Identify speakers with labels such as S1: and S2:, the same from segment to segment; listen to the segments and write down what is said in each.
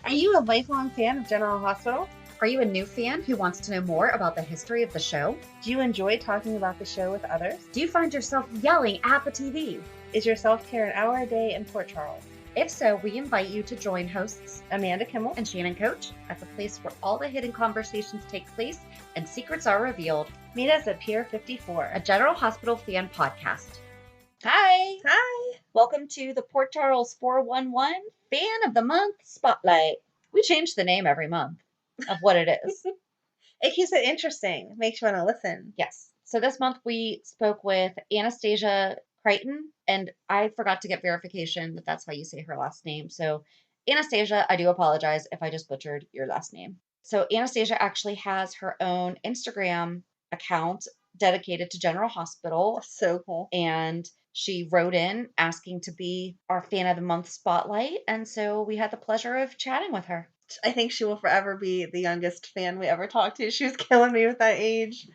S1: Are you a lifelong fan of General Hospital?
S2: Are you a new fan who wants to know more about the history of the show?
S1: Do you enjoy talking about the show with others?
S2: Do you find yourself yelling at the TV?
S1: Is your self-care an hour a day in Port Charles?
S2: If so, we invite you to join hosts
S1: Amanda
S2: and Shannon Coach at the place where all the hidden conversations take place and secrets are revealed.
S1: Meet us at Pier 54,
S2: a General Hospital fan podcast.
S3: Hi.
S1: Hi.
S3: Welcome to the Port Charles 411 Fan of the Month Spotlight. We change the name every month of what it is.
S1: It keeps it interesting. Makes you want to listen.
S3: Yes. So this month we spoke with Anastasia Creighton, and I forgot to get verification that that's how you say her last name. So Anastasia, I do apologize if I just butchered your last name. So Anastasia actually has her own Instagram account dedicated to General Hospital.
S1: So cool.
S3: And she wrote in asking to be our Fan of the Month Spotlight. And so we had the pleasure of chatting with her.
S1: I think she will forever be the youngest fan we ever talked to. She was killing me with that age.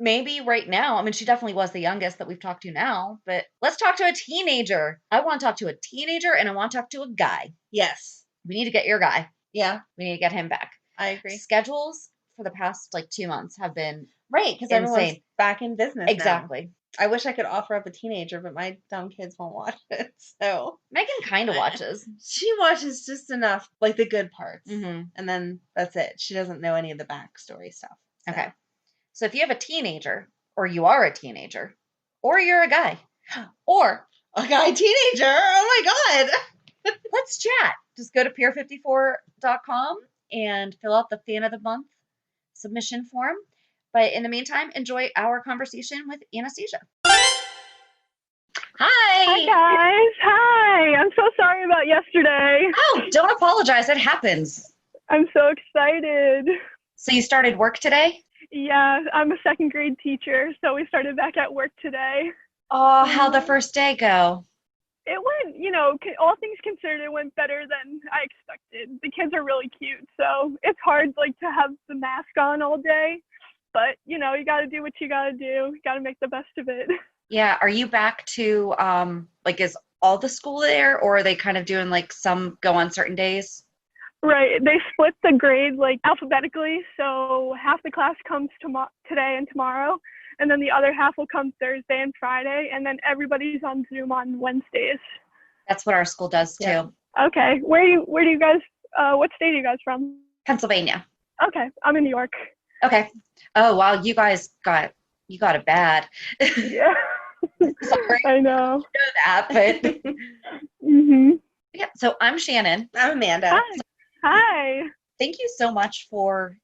S3: Maybe right now. I mean, she definitely was the youngest that we've talked to now, but let's talk to a teenager. I want to talk to a teenager and I want to talk to a guy.
S1: Yes.
S3: We need to get your guy.
S1: Yeah.
S3: We need to get him back.
S1: I agree.
S3: Schedules for the past 2 months have been
S1: right, because everyone's back in business
S3: exactly.
S1: Now. I wish I could offer up a teenager, but my dumb kids won't watch it. So
S3: Megan kind of watches.
S1: She watches just enough, like the good parts,
S3: mm-hmm.
S1: and then that's it. She doesn't know any of the backstory stuff.
S3: So. Okay. So if you have a teenager, or you are a teenager, or you're a guy, or
S1: a guy teenager, oh my God,
S3: let's chat. Just go to pier54.com and fill out the Fan of the Month submission form. But in the meantime, enjoy our conversation with Anastasia. Hi.
S4: Hi, guys. Hi. I'm so sorry about yesterday.
S3: Oh, don't apologize. It happens.
S4: I'm so excited.
S3: So you started work today?
S4: Yeah, I'm a second grade teacher, so we started back at work today.
S3: Oh, how'd the first day go?
S4: It went, all things considered, it went better than I expected. The kids are really cute, so it's hard, to have the mask on all day. But, you got to do what you got to do. You got to make the best of it.
S3: Yeah. Are you back to, is all the school there, or are they kind of doing, some go on certain days?
S4: Right. They split the grade, alphabetically. So half the class comes today and tomorrow, and then the other half will come Thursday and Friday, and then everybody's on Zoom on Wednesdays.
S3: That's what our school does, too.
S4: Yeah. Okay. Where do you guys, what state are you guys from?
S3: Pennsylvania.
S4: Okay. I'm in New York.
S3: Okay. Oh, wow. You guys got it bad.
S4: Yeah.
S3: Sorry.
S4: I know.
S3: That, but
S4: mm-hmm.
S3: Yeah. So I'm Shannon.
S1: I'm Amanda.
S4: Hi. Hi.
S3: Thank you so much for,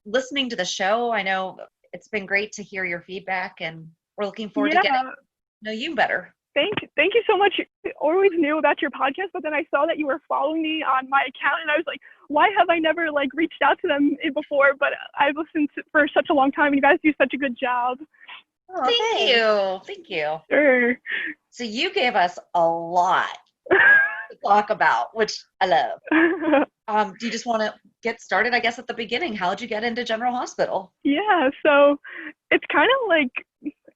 S3: listening to the show. I know it's been great to hear your feedback, and we're looking forward to getting to know you better.
S4: Thank you so much. I always knew about your podcast, but then I saw that you were following me on my account, and I was like, why have I never reached out to them before? But I've listened for such a long time, and you guys do such a good job.
S3: Oh, Thank you.
S4: Sure.
S3: So you gave us a lot to talk about, which I love. Do you just want to get started, I guess, at the beginning? How did you get into General Hospital?
S4: Yeah, so it's kind of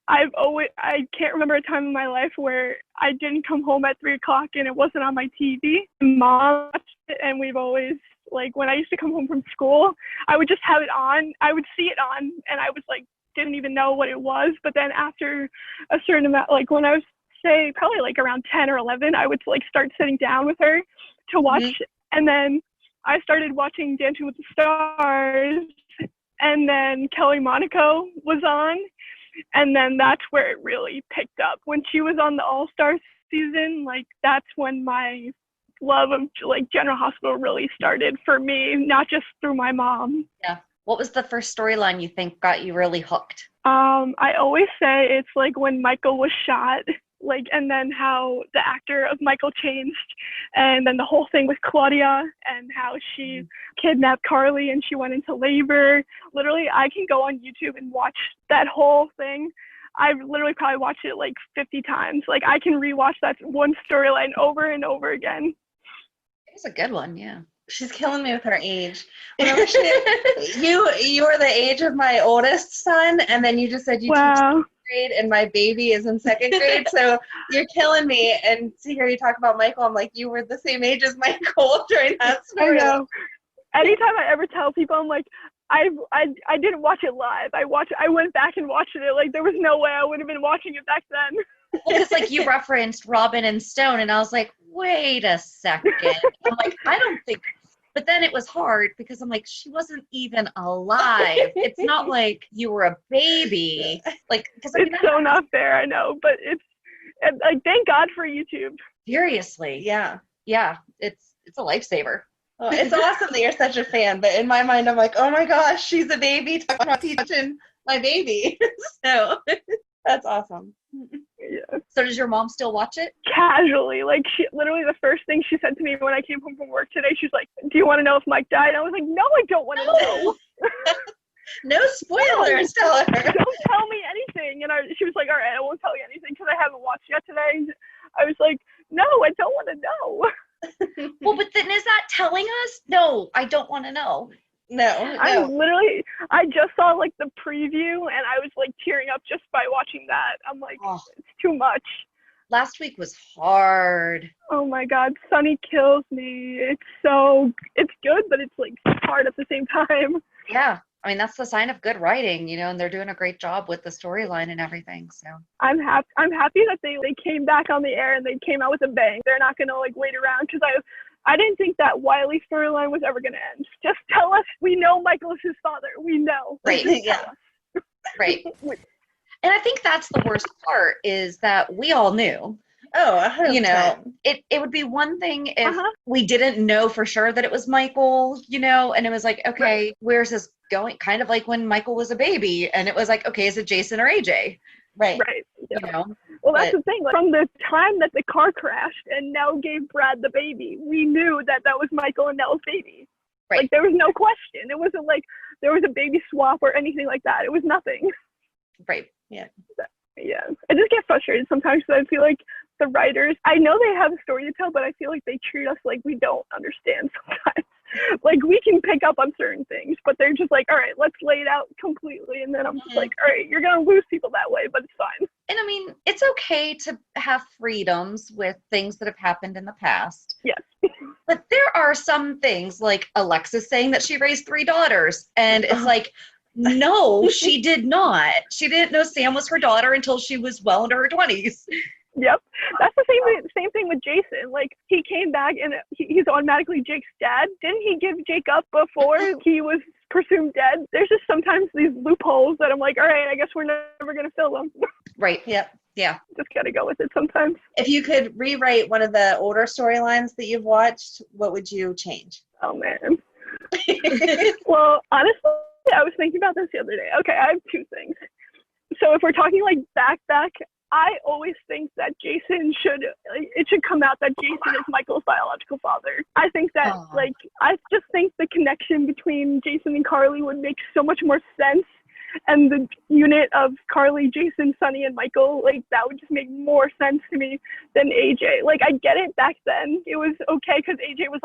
S4: I can't remember a time in my life where I didn't come home at 3 o'clock and it wasn't on my TV. Mom watched it, and we've always, when I used to come home from school, I would just have it on. I would see it on, and I was didn't even know what it was. But then after a certain amount, when I was, say, probably around 10 or 11, I would start sitting down with her to watch. Mm-hmm. And then I started watching Dancing with the Stars, and then Kelly Monaco was on. And then that's where it really picked up. When she was on the All-Star season, that's when my love of General Hospital really started for me, not just through my mom.
S3: Yeah. What was the first storyline you think got you really hooked?
S4: I always say it's when Michael was shot, and then how the actor of Michael changed, and then the whole thing with Claudia and how she kidnapped Carly and she went into labor. Literally, I can go on YouTube and watch that whole thing. I've literally probably watched it 50 times. I can rewatch that one storyline over and over again.
S3: It was a good one, yeah.
S1: She's killing me with her age. You were the age of my oldest son, and then you just said you teach grade and my baby is in second grade. So you're killing me. And to hear you talk about Michael, I'm like, you were the same age as Michael during that
S4: I
S1: story.
S4: know. Anytime I ever tell people, I'm like, I didn't watch it live. I went back and watched it. Like, there was no way I would have been watching it back then.
S3: Well, because like you referenced Robin and Stone, and I was like, wait a second. I'm like, I don't think. But then it was hard because I'm like, she wasn't even alive. It's not like you were a baby. Like, because
S4: It's so not fair, I know, but it's like, thank God for YouTube.
S3: seriously,
S1: Yeah.
S3: it's a lifesaver.
S1: Well, it's awesome that you're such a fan, but in my mind, I'm like, oh my gosh, she's a baby talking about teaching my baby. So that's awesome.
S4: Yeah.
S3: So does your mom still watch it?
S4: Casually, like, she literally, the first thing she said to me when I came home from work today, she's like, do you want to know if Mike died? And I was like, no, I don't want to know.
S1: No spoilers, tell her.
S4: Don't tell me anything. And she was like, all right, I won't tell you anything because I haven't watched yet today. I was like, no, I don't want to know.
S3: Well, but then is that telling us? No, I don't want to know.
S1: No.
S4: I just saw like the preview and I was like tearing up just by watching that. I'm like, It's too much.
S3: Last week was hard.
S4: Oh my God, Sunny kills me. It's good, but it's like hard at the same time.
S3: Yeah. I mean, that's the sign of good writing, and they're doing a great job with the storyline and everything. So
S4: I'm happy that they came back on the air and they came out with a bang. They're not gonna like wait around because I didn't think that Wiley storyline was ever gonna end. Just tell us, we know Michael is his father. We know.
S3: Right.
S1: Yeah.
S3: Right. And I think that's the worst part is that we all knew.
S1: Oh, 100%.
S3: It would be one thing if we didn't know for sure that it was Michael, and it was like, okay, where's this going? Kind of like when Michael was a baby and it was like, okay, is it Jason or AJ?
S1: Right.
S4: Yeah. Well, that's the thing. Like, from the time that the car crashed and Nell gave Brad the baby, we knew that was Michael and Nell's baby.
S3: Right.
S4: Like, there was no question. It wasn't like there was a baby swap or anything like that. It was nothing.
S3: Right.
S1: Yeah.
S4: Yeah. I just get frustrated sometimes because I feel like the writers, I know they have a story to tell, but I feel like they treat us like we don't understand sometimes. Like, we can pick up on certain things, but they're just like, all right, let's lay it out completely. And then I'm just like, all right, you're going to lose people that way, but it's fine.
S3: And I mean, it's okay to have freedoms with things that have happened in the past.
S4: Yes.
S3: But there are some things like Alexis saying that she raised 3 daughters. And it's like, no, she did not. She didn't know Sam was her daughter until she was well into her 20s.
S4: Yep. That's the same thing with Jason. Like, he came back and he's automatically Jake's dad. Didn't he give Jake up before he was presumed dead? There's just sometimes these loopholes that I'm like, all right, I guess we're never going to fill them.
S3: Right. Yep. Yeah.
S4: Just got to go with it sometimes.
S1: If you could rewrite one of the older storylines that you've watched, what would you change?
S4: Oh, man. Well, honestly, I was thinking about this the other day. Okay, I have 2 things. So if we're talking like back, I always think that it should come out that Jason is Michael's biological father. I think that, I just think the connection between Jason and Carly would make so much more sense. And the unit of Carly, Jason, Sunny, and Michael, like, that would just make more sense to me than AJ. Like, I get it back then. It was okay because AJ was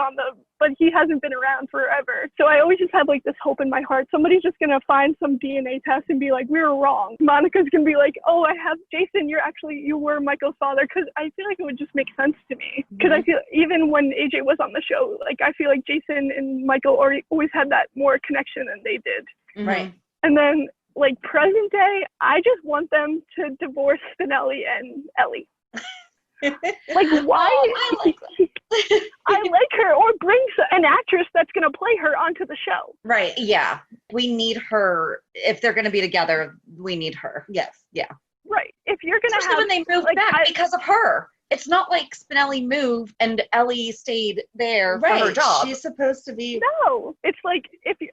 S4: but he hasn't been around forever. So I always just have, like, this hope in my heart. Somebody's just going to find some DNA test and be like, we were wrong. Monica's going to be like, oh, I have Jason. You were Michael's father. Because I feel like it would just make sense to me. Because I feel, even when AJ was on the show, like, I feel like Jason and Michael always had that more connection than they did.
S3: Mm-hmm.
S1: Right.
S4: And then, like, present day, I just want them to divorce Spinelli and Ellie. Like, why?
S3: Oh, I like that.
S4: I like her. Or bring an actress that's going to play her onto the show.
S1: Right.
S3: Yeah. We need her. If they're going to be together, we need her.
S1: Yes.
S3: Yeah.
S4: Right. If you're going to
S3: Especially
S4: have...
S3: when they moved back because of her. It's not like Spinelli moved and Ellie stayed there for her job.
S1: She's supposed to be...
S4: No. It's like,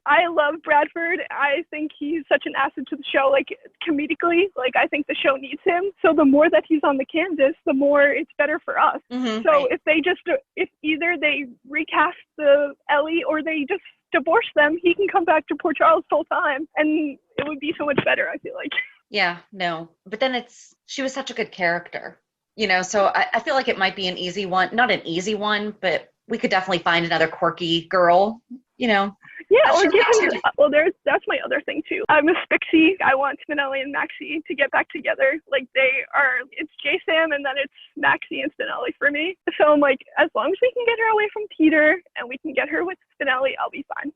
S4: I love Bradford. I think he's such an asset to the show, like, comedically. Like, I think the show needs him. So the more that he's on the canvas, the more it's better for us.
S1: Mm-hmm,
S4: so if either they recast the Ellie or they just divorce them, he can come back to Port Charles full time, and it would be so much better, I feel like.
S3: Yeah, no. But then she was such a good character. So I feel like it might be an easy one. Not an easy one, but we could definitely find another quirky girl,
S4: Yeah, Yeah, or give him. Well, that's my other thing too. I'm a Spixie. I want Spinelli and Maxie to get back together. Like it's J-Sam and then it's Maxie and Spinelli for me. So I'm like, as long as we can get her away from Peter and we can get her with Spinelli, I'll be fine.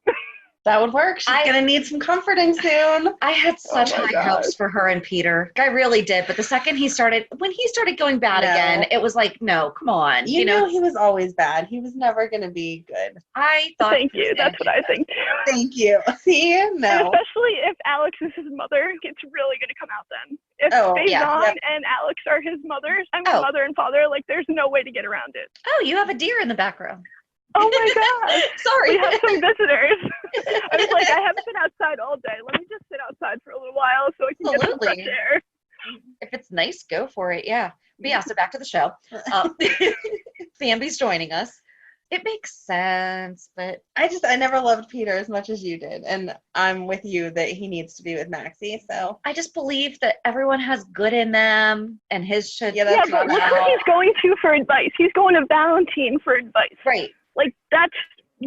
S1: That would work. She's going to need some comforting soon.
S3: I had such high hopes for her and Peter. I really did. But the second when he started going bad again, it was like, no, come on.
S1: You know he was always bad. He was never going to be good.
S3: I thought.
S4: Thank you. That's what I think too.
S1: Thank you. See? No.
S4: And especially if Alex is his mother, it's really going to come out then. If Faison and Alex are his mothers, mother and father, like there's no way to get around it.
S3: Oh, you have a deer in the background.
S4: Oh my God.
S3: Sorry.
S4: We have some visitors. I was like, I haven't been outside all day. Let me just sit outside for a little while so I can get some fresh air.
S3: If it's nice, go for it. Yeah. But yeah, so back to the show. Bambi's joining us. It makes sense, but
S1: I never loved Peter as much as you did. And I'm with you that he needs to be with Maxie. So
S3: I just believe that everyone has good in them and his should.
S4: Yeah, but look who he's going to for advice. He's going to Valentine for advice.
S3: Right.
S4: Like, that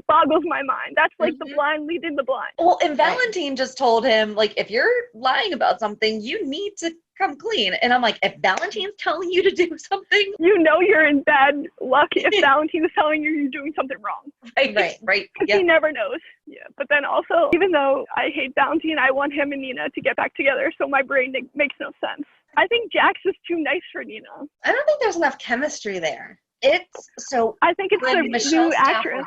S4: boggles my mind. That's like the blind leading the blind.
S3: Well, and Valentine just told him, like, if you're lying about something, you need to come clean. And I'm like, if Valentine's telling you to do something,
S4: you know you're in bad luck if Valentine is telling you you're doing something wrong.
S3: Right.
S4: Because he never knows. Yeah. But then also, even though I hate Valentine, I want him and Nina to get back together. So my brain makes no sense. I think Jax is too nice for Nina.
S1: I don't think there's enough chemistry there.
S4: I think it's the new actress.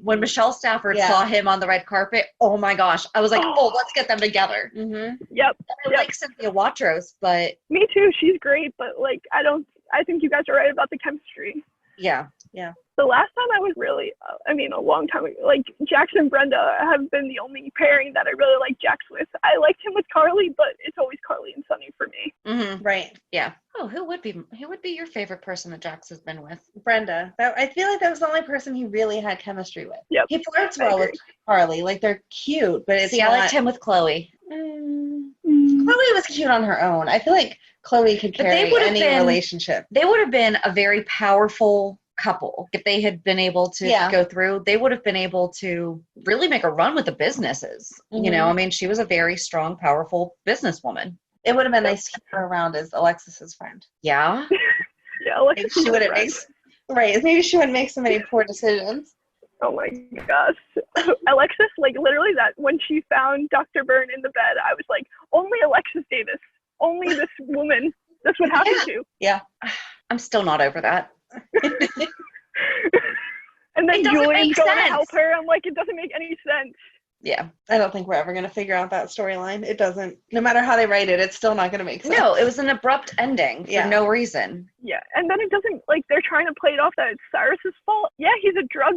S3: When Michelle Stafford saw him on the red carpet, oh my gosh, I was like, let's get them together.
S1: Mm-hmm.
S4: Yep.
S3: I like Cynthia Watros, but
S4: me too. She's great, but like I think you guys are right about the chemistry.
S3: Yeah.
S4: The last time I was really, a long time ago, like Jax and Brenda have been the only pairing that I really like Jax with. I liked him with Carly, but it's always Carly and Sonny for me.
S3: Mm-hmm.
S1: Right.
S3: Yeah. Oh, who would be your favorite person that Jax has been with?
S1: Brenda. I feel like that was the only person he really had chemistry with.
S4: Yep.
S1: He flirts well with Carly. Like, they're cute, but it's
S3: I liked him with Chloe.
S1: Chloe was cute on her own. I feel like Chloe could carry any relationship.
S3: They would have been a very powerful couple if they had been able to go through. They would have been able to really make a run with the businesses. Mm-hmm. You know, she was a very strong, powerful businesswoman.
S1: It would have been nice to keep her around as Alexis's friend.
S3: Yeah.
S4: Yeah, Alexis.
S1: She wouldn't maybe she wouldn't make so many poor decisions.
S4: Oh my gosh. Alexis, like literally that when she found Dr. Byrne in the bed, I was like, only Alexis Davis. Only this woman. This would happen to.
S1: Yeah.
S3: I'm still not over that.
S4: And then Julian's going to help her. I'm like, it doesn't make any sense.
S1: Yeah. I don't think we're ever going to figure out that storyline. It doesn't. No matter how they write it, it's still not going to make sense.
S3: No, it was an abrupt ending for no reason.
S4: Yeah. And then it doesn't, like, they're trying to play it off that it's Cyrus's fault. Yeah, he's a drug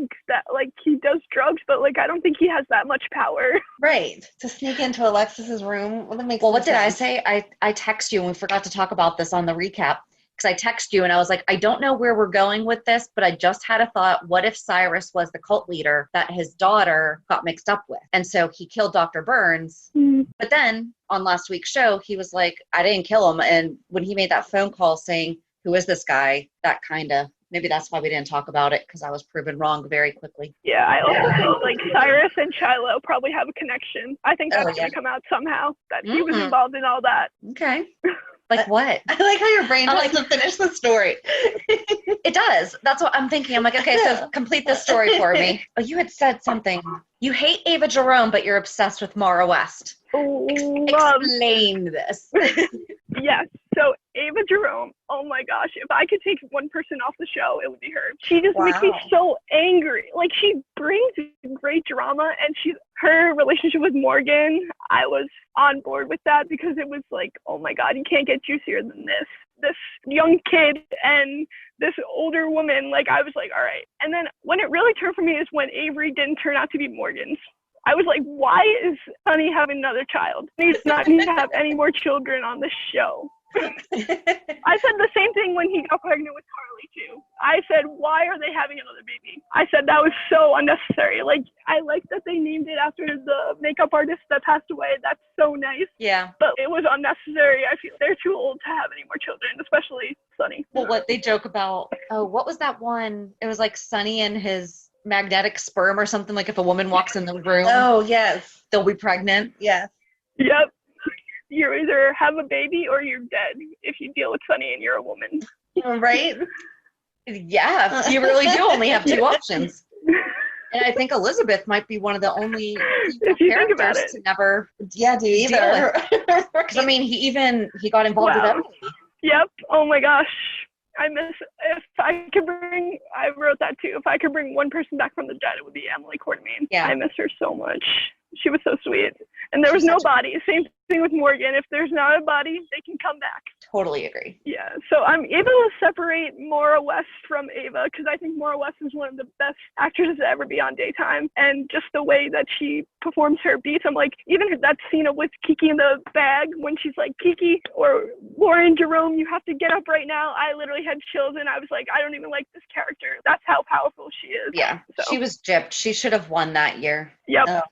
S4: he does drugs, but, like, I don't think he has that much power.
S1: Right. To sneak into Alexis's room. Well,
S3: what did I say? I text you and we forgot to talk about this on the recap. Because I text you and I was like, I don't know where we're going with this, but I just had a thought. What if Cyrus was the cult leader that his daughter got mixed up with? And so he killed Dr. Burns. Mm. But then on last week's show, he was like, I didn't kill him. And when he made that phone call saying, who is this guy? That kind of, maybe that's why we didn't talk about it, because I was proven wrong very quickly.
S4: Yeah, I also think like Cyrus and Shiloh probably have a connection. I think that's going to come out somehow, that he was involved in all that.
S3: Okay. Like what?
S1: I like how your brain tries to finish the story.
S3: It does. That's what I'm thinking. I'm like, okay, so complete this story for me. Oh, you had said something. You hate Ava Jerome, but you're obsessed with Mara West. Explain this.
S4: Yes. So Ava Jerome, oh my gosh, if I could take one person off the show, it would be her. She just makes me so angry. Like, she brings great drama, and her relationship with Morgan, I was on board with that because it was like, oh my God, you can't get juicier than this. This young kid and this older woman, like, I was like, all right. And then when it really turned for me is when Avery didn't turn out to be Morgan's. I was like, why is Sonny having another child? He's not need to have any more children on the show. I said the same thing when he got pregnant with Carly too. I said, why are they having another baby? I said that was so unnecessary. Like, I like that they named it after the makeup artist that passed away. That's so nice.
S3: Yeah.
S4: But it was unnecessary. I feel they're too old to have any more children, especially Sonny.
S3: Well, what they joke about, what was that one? It was like Sonny and his magnetic sperm or something. Like if a woman walks in the room,
S1: Oh, yes.
S3: they'll be pregnant.
S1: Yes.
S4: Yep. You either have a baby or you're dead if you deal with Sunny and you're a woman.
S1: Right?
S3: Yeah, you really do only have two options. And I think Elizabeth might be one of the only
S4: If you think about
S3: characters
S4: it.
S3: to never
S1: Yeah, do either.
S3: Because I mean, he got involved with
S4: Wow.
S3: Emily.
S4: Yep. Oh my gosh. I wrote that too. If I could bring one person back from the dead, it would be Emily Quartermain.
S3: Yeah.
S4: I miss her so much. She was so sweet. And there was no body. Same thing with Morgan. If there's not a body, they can come back.
S3: Totally agree.
S4: Yeah. So I'm able to separate Maura West from Ava because I think Maura West is one of the best actresses to ever be on daytime. And just the way that she performs her beats, I'm like, even that scene with Kiki in the bag when she's like, Kiki or Lauren Jerome, you have to get up right now. I literally had chills and I was like, I don't even like this character. That's how powerful she is.
S3: Yeah.
S4: So.
S3: She was gypped. She should have won that year.
S4: Yep.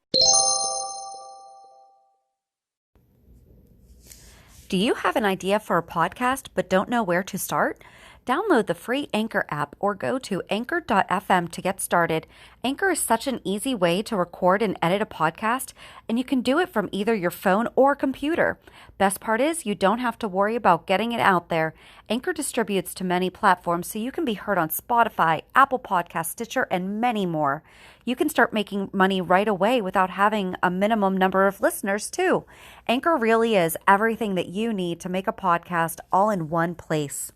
S5: Do you have an idea for a podcast but don't know where to start? Download the free Anchor app or go to anchor.fm to get started. Anchor is such an easy way to record and edit a podcast, and you can do it from either your phone or computer. Best part is you don't have to worry about getting it out there. Anchor distributes to many platforms so you can be heard on Spotify, Apple Podcasts, Stitcher, and many more. You can start making money right away without having a minimum number of listeners too. Anchor really is everything that you need to make a podcast all in one place.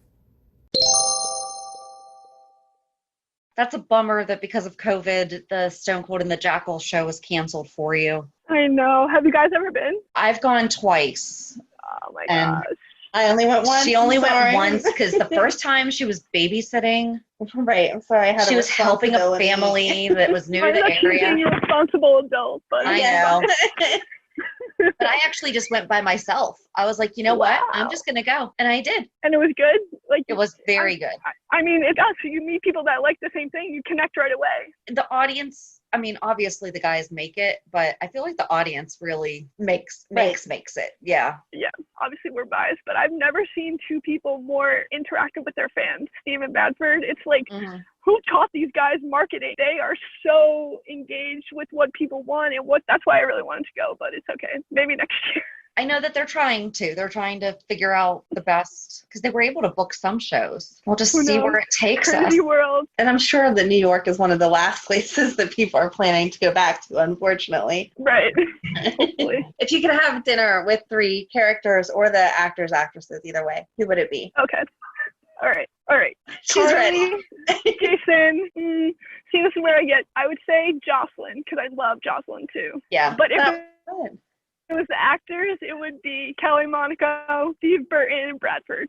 S3: That's a bummer that because of COVID, the Stone Cold and the Jackal show was canceled for you.
S4: I know. Have you guys ever been?
S3: I've gone twice.
S4: Oh my
S3: And
S4: gosh.
S1: I only went once.
S3: She only went
S1: sorry.
S3: once because the first time she was babysitting.
S1: Right. I'm sorry. I had
S3: She was helping a
S1: responsibility.
S3: family that was new to
S4: I'm
S3: the
S4: not being
S3: area.
S4: a responsible adult, but
S3: I know. But I actually just went by myself. I was like, you know what? I'm just going to go. And I did.
S4: And it was good. Like
S3: It was very good.
S4: I mean, it's actually you meet people that like the same thing. You connect right away.
S3: The audience, I mean, obviously the guys make it, but I feel like the audience really makes it. Yeah.
S4: Yeah, obviously we're biased, but I've never seen two people more interactive with their fans. Steve and Badford, it's like, who taught these guys marketing? They are so engaged with what people want and that's why I really wanted to go, but it's okay. Maybe next year.
S3: I know that they're trying to figure out the best because they were able to book some shows. We'll just see where it takes us.
S4: Crazy world.
S1: And I'm sure that New York is one of the last places that people are planning to go back to, unfortunately.
S4: Right. Hopefully.
S1: If you could have dinner with 3 characters or the actors, actresses, either way, who would it be?
S4: Okay. All right.
S1: She's ready.
S4: Jason. See, this is where I would say Jocelyn because I love Jocelyn too.
S3: Yeah.
S4: But if
S1: Good.
S4: it was the actors, it would be Kelly Monaco, Steve Burton, and Bradford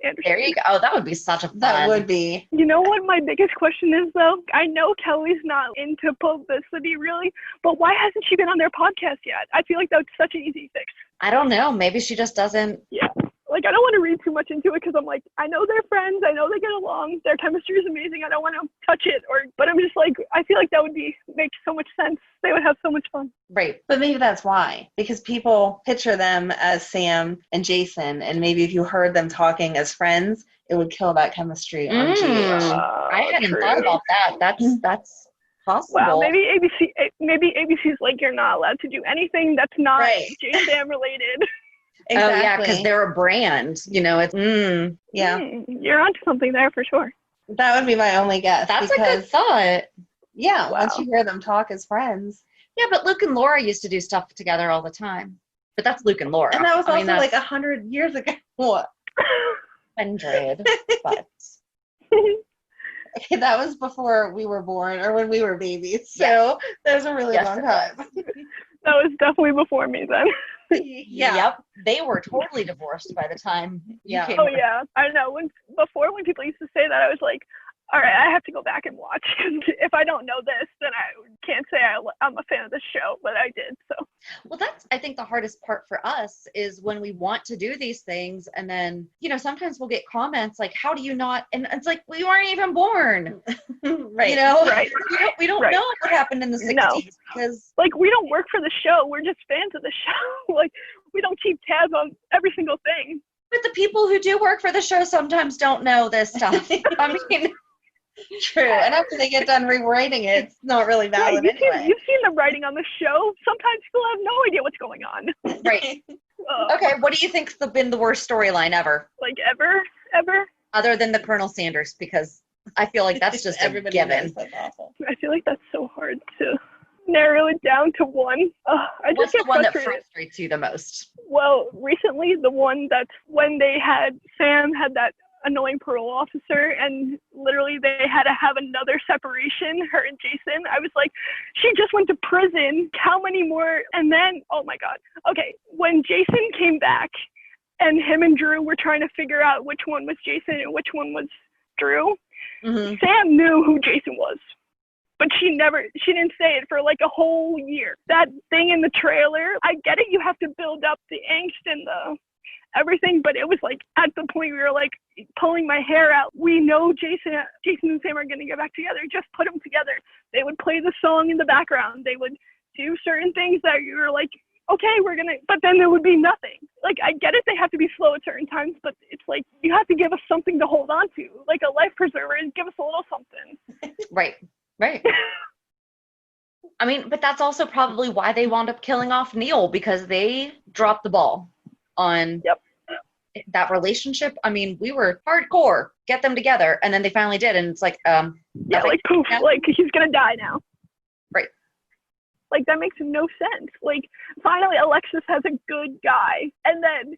S4: Anderson.
S3: There you go. Oh, that would be such a fun.
S1: That would be.
S4: You know what my biggest question is, though? I know Kelly's not into publicity, really, but why hasn't she been on their podcast yet? I feel like that's such an easy fix.
S3: I don't know. Maybe she just doesn't.
S4: Yeah. Like, I don't want to read too much into it because I'm like, I know they're friends. I know they get along. Their chemistry is amazing. I don't want to touch it. But I'm just like, I feel like that would make so much sense. They would have so much fun.
S3: Right.
S1: But maybe that's why. Because people picture them as Sam and Jason, and maybe if you heard them talking as friends, it would kill that chemistry on GH.
S3: I hadn't thought about that. That's possible.
S4: Wow, maybe ABC's like, you're not allowed to do anything that's not J-Sam related.
S1: Exactly.
S3: Oh, yeah, because they're a brand. You know, it's
S1: yeah.
S4: You're onto something there for sure.
S1: That would be my only guess.
S3: That's a good thought.
S1: Yeah,
S4: Wow.
S1: once you hear them talk as friends.
S3: Yeah, but Luke and Laura used to do stuff together all the time. But that's Luke and Laura.
S1: And that was also
S3: that's
S1: like 100 years ago. What?
S3: 100. But
S1: Okay, that was before we were born or when we were babies. So that was a really long time.
S4: That was definitely before me then.
S1: Yeah.
S3: Yep. They were totally divorced by the time you came.
S4: Oh yeah, I know. When people used to say that, I was like, all right, I have to go back and watch because if I don't know this, then I can't say I'm a fan of the show, but I did. So.
S3: Well, that's I think the hardest part for us is when we want to do these things, and then sometimes we'll get comments like, "How do you not?" And it's like we weren't even born,
S1: Right.
S4: Right.
S3: We don't know what happened in the 60s because
S4: like we don't work for the show. We're just fans of the show. Like we don't keep tabs on every single thing.
S3: But the people who do work for the show sometimes don't know this stuff. I mean,
S1: True. And after they get done rewriting it, it's not really valid anyway.
S4: You've seen the writing on the show. Sometimes people have no idea what's going on.
S3: Right. Okay, what do you think's been the worst storyline ever?
S4: Like ever?
S3: Other than the Colonel Sanders, because I feel like that's just a
S1: Everybody
S3: given.
S1: knows that's awful.
S4: I feel like that's so hard to narrow it down to one. I just
S3: What's
S4: get
S3: the one that
S4: frustrated.
S3: frustrates you the most?
S4: Well, recently the one that's when Sam had that annoying parole officer and literally they had to have another separation, her and Jason. I was like, she just went to prison. How many more? And then, oh my God. Okay, when Jason came back and him and Drew were trying to figure out which one was Jason and which one was Drew, Sam knew who Jason was. But she didn't say it for like a whole year. That thing in the trailer, I get it, you have to build up the angst and the everything, but it was like at the point we were like pulling my hair out. We know Jason and Sam are going to get back together. Just put them together. They would play the song in the background. They would do certain things that you were like, okay, but then there would be nothing. Like, I get it, they have to be slow at certain times, but it's like, you have to give us something to hold on to. Like a life preserver, give us a little something.
S3: Right. I mean, but that's also probably why they wound up killing off Neil, because they dropped the ball on that relationship. I mean, we were hardcore, get them together, and then they finally did, and it's like,
S4: like poof, like he's gonna die now.
S3: Right.
S4: Like, that makes no sense. Like, finally Alexis has a good guy, and then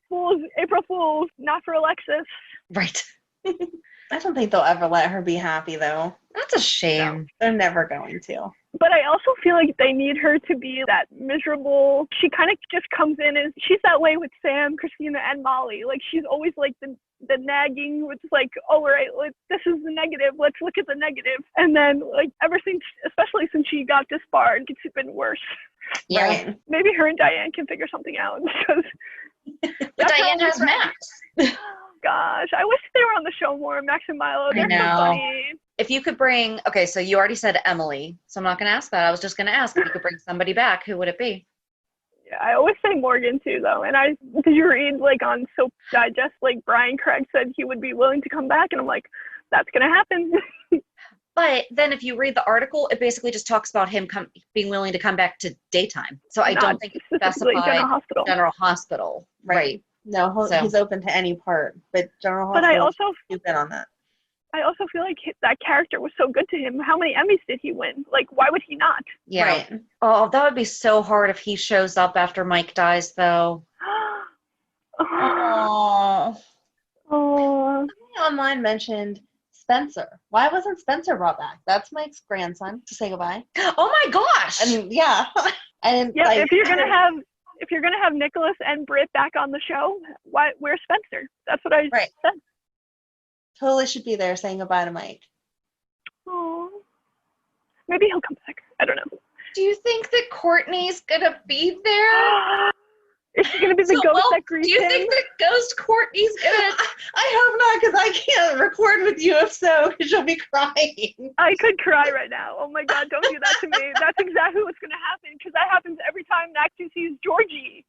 S4: April Fools, not for Alexis.
S3: Right.
S1: I don't think they'll ever let her be happy, though.
S3: That's a shame.
S1: No, they're never going to.
S4: But I also feel like they need her to be that miserable. She kind of just comes in and she's that way with Sam, Christina, and Molly. Like, she's always like the nagging, which is like, oh, all right, this is the negative. Let's look at the negative. And then, like, ever since, especially since she got disbarred, it's been worse.
S3: Yeah.
S1: Right.
S4: Maybe her and Diane can figure something out.
S3: But Diane has Max.
S4: Gosh, I wish they were on the show more, Max and Milo. They're so funny.
S3: If you could bring, okay, so you already said Emily, so I'm not going to ask that. I was just going to ask if you could bring somebody back, who would it be?
S4: Yeah, I always say Morgan too, though. And did you read like on Soap Digest, like Brian Craig said he would be willing to come back, and I'm like, that's going to happen.
S3: But then if you read the article, it basically just talks about him being willing to come back to daytime. So I don't think it's specified General Hospital. Right.
S1: No, he's open to any part, but General Hospital.
S4: But I also
S1: stupid on that.
S4: I also feel like that character was so good to him. How many Emmys did he win? Like, why would he not?
S3: Yeah.
S1: Right.
S3: Oh, that would be so hard if he shows up after Mike dies, though.
S1: Oh.
S4: Oh.
S1: Somebody online mentioned Spencer. Why wasn't Spencer brought back? That's Mike's grandson. To say goodbye.
S3: Oh my gosh.
S1: I mean, yeah. And
S4: yeah, if you're gonna have Nicholas and Britt back on the show, where's Spencer? That's what I said.
S1: Totally should be there saying goodbye to Mike.
S4: Oh, maybe he'll come back. I don't know.
S3: Do you think that Courtney's gonna be there?
S4: Is she gonna be the ghost that greets him?
S3: Do you think the ghost Courtney's gonna?
S1: I hope not, because I can't record with you if so, because you'll be crying.
S4: I could cry right now. Oh my God, don't do that to me. That's exactly what's gonna happen, because that happens every time Maxie sees Georgie.